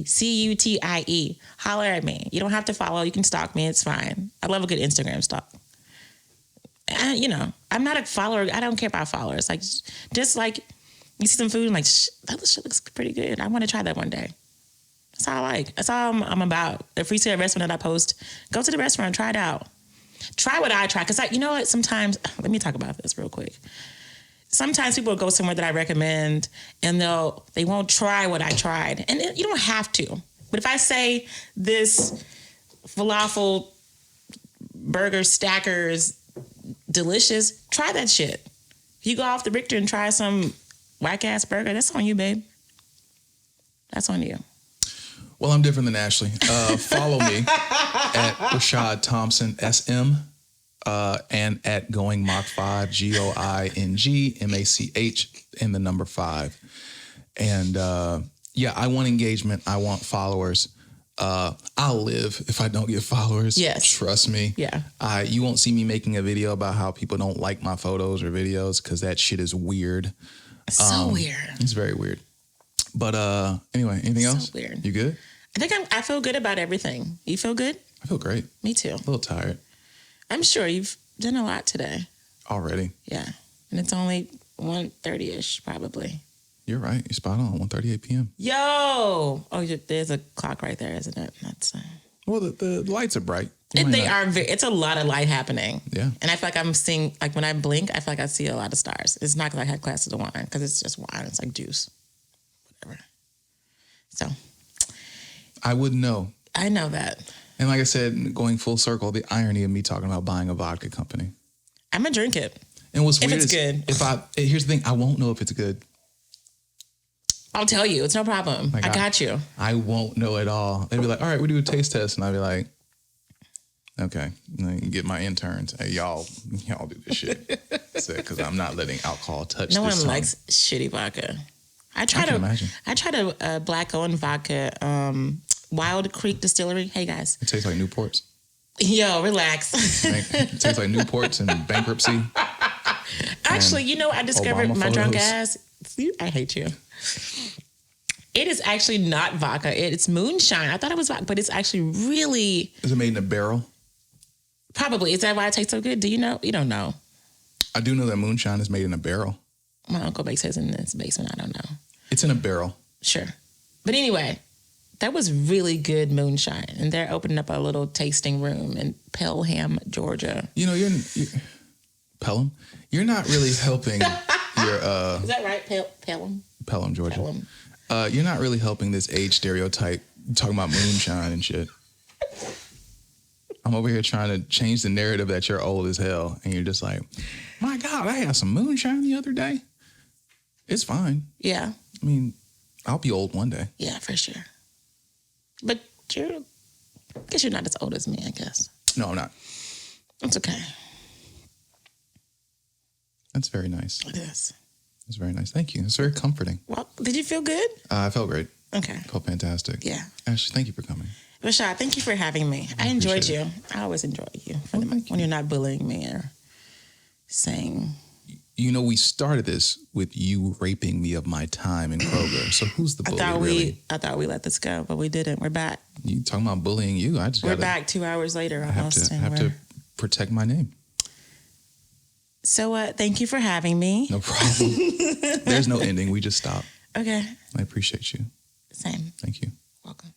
FOODIECUTIE. Holler at me. You don't have to follow. You can stalk me. It's fine. I love a good Instagram stalk. And, you know, I'm not a follower. I don't care about followers. Like, just like you see some food and like, that shit looks pretty good. I want to try that one day. That's all I like. That's all I'm about. If we see a restaurant that I post, go to the restaurant, try it out. Try what I try. Because, you know what, sometimes, let me talk about this real quick. Sometimes people will go somewhere that I recommend and they won't try what I tried. And you don't have to. But if I say this falafel burger stacker's delicious, try that shit. If you go off the Richter and try some whack-ass burger, that's on you, babe. That's on you. Well, I'm different than Ashley. Follow me at Rashad Thompson SM and at Going Mach 5 GOINGMACH and the number 5. And yeah, I want engagement. I want followers. I'll live if I don't get followers. Yes. Trust me. Yeah. You won't see me making a video about how people don't like my photos or videos because that shit is weird. So weird. It's very weird. But anyway, anything So else? weird. You good? I feel good about everything. You feel good? I feel great. Me too. A little tired I'm sure you've done a lot today. already. Yeah. And it's only 1:30ish probably. You're right. You're spot on. 1:38 p.m. Yo! Oh, there's a clock right there, isn't it? That's Well, the lights are bright. You might they not- are. It's a lot of light happening. Yeah. And I feel like I'm seeing, like when I blink, I feel like I see a lot of stars. It's not because I had glasses of wine, because it's just wine. It's like juice, whatever. So I wouldn't know. I know that. And like I said, going full circle, the irony of me talking about buying a vodka company. I'm gonna drink it. And what's If weird it's is good. here's the thing, I won't know if it's good. I'll tell you. It's no problem. Like I got you. I won't know at all. They'd be like, all right, we do a taste test. And I'd be like, okay. And then you get my interns. Hey, y'all do this shit. Because I'm not letting alcohol touch No this one tongue. likes shitty vodka. I can imagine. tried a black-owned vodka, Wild Creek Distillery. Hey guys, It tastes like Newports. yo, relax. It tastes like Newports and bankruptcy. Actually, you know, I discovered Obama my drunk photos. ass. See, I hate you. It is actually not vodka. It's moonshine. I thought it was vodka, but it's actually really Is it made in a barrel? probably. Is that why it tastes so good? Do you know? You don't know. I do know that moonshine is made in a barrel. My uncle makes his in his basement. I don't know. It's in a barrel. Sure. But anyway, that was really good moonshine. And they're opening up a little tasting room in Pelham, Georgia. You know, you're Pelham. You're not really helping your Is that right? Pelham? Pelham, Georgia. Pelham. You're not really helping this age stereotype. Talking about moonshine and shit. I'm over here trying to change the narrative that you're old as hell, and you're just like, my God, I had some moonshine the other day. It's fine. Yeah. I mean, I'll be old one day. Yeah, for sure. But I guess you're not as old as me, I guess. No, I'm not. It's okay. That's very nice. It is. That's very nice. Thank you. It's very comforting. Well, did you feel good? I felt great. Okay. I felt fantastic. Yeah. Ashley, thank you for coming. Rashad, thank you for having me. I enjoyed appreciate you. I always enjoy you Well, thank you. when you're not bullying me or saying you know, we started this with you raping me of my time in Kroger. So who's the bully, I thought we let this go, but we didn't. We're back. You talking about bullying you? We're back 2 hours later almost. I have to protect my name. So thank you for having me. No problem. There's no ending. We just stop. Okay. I appreciate you. Same. Thank you. Welcome.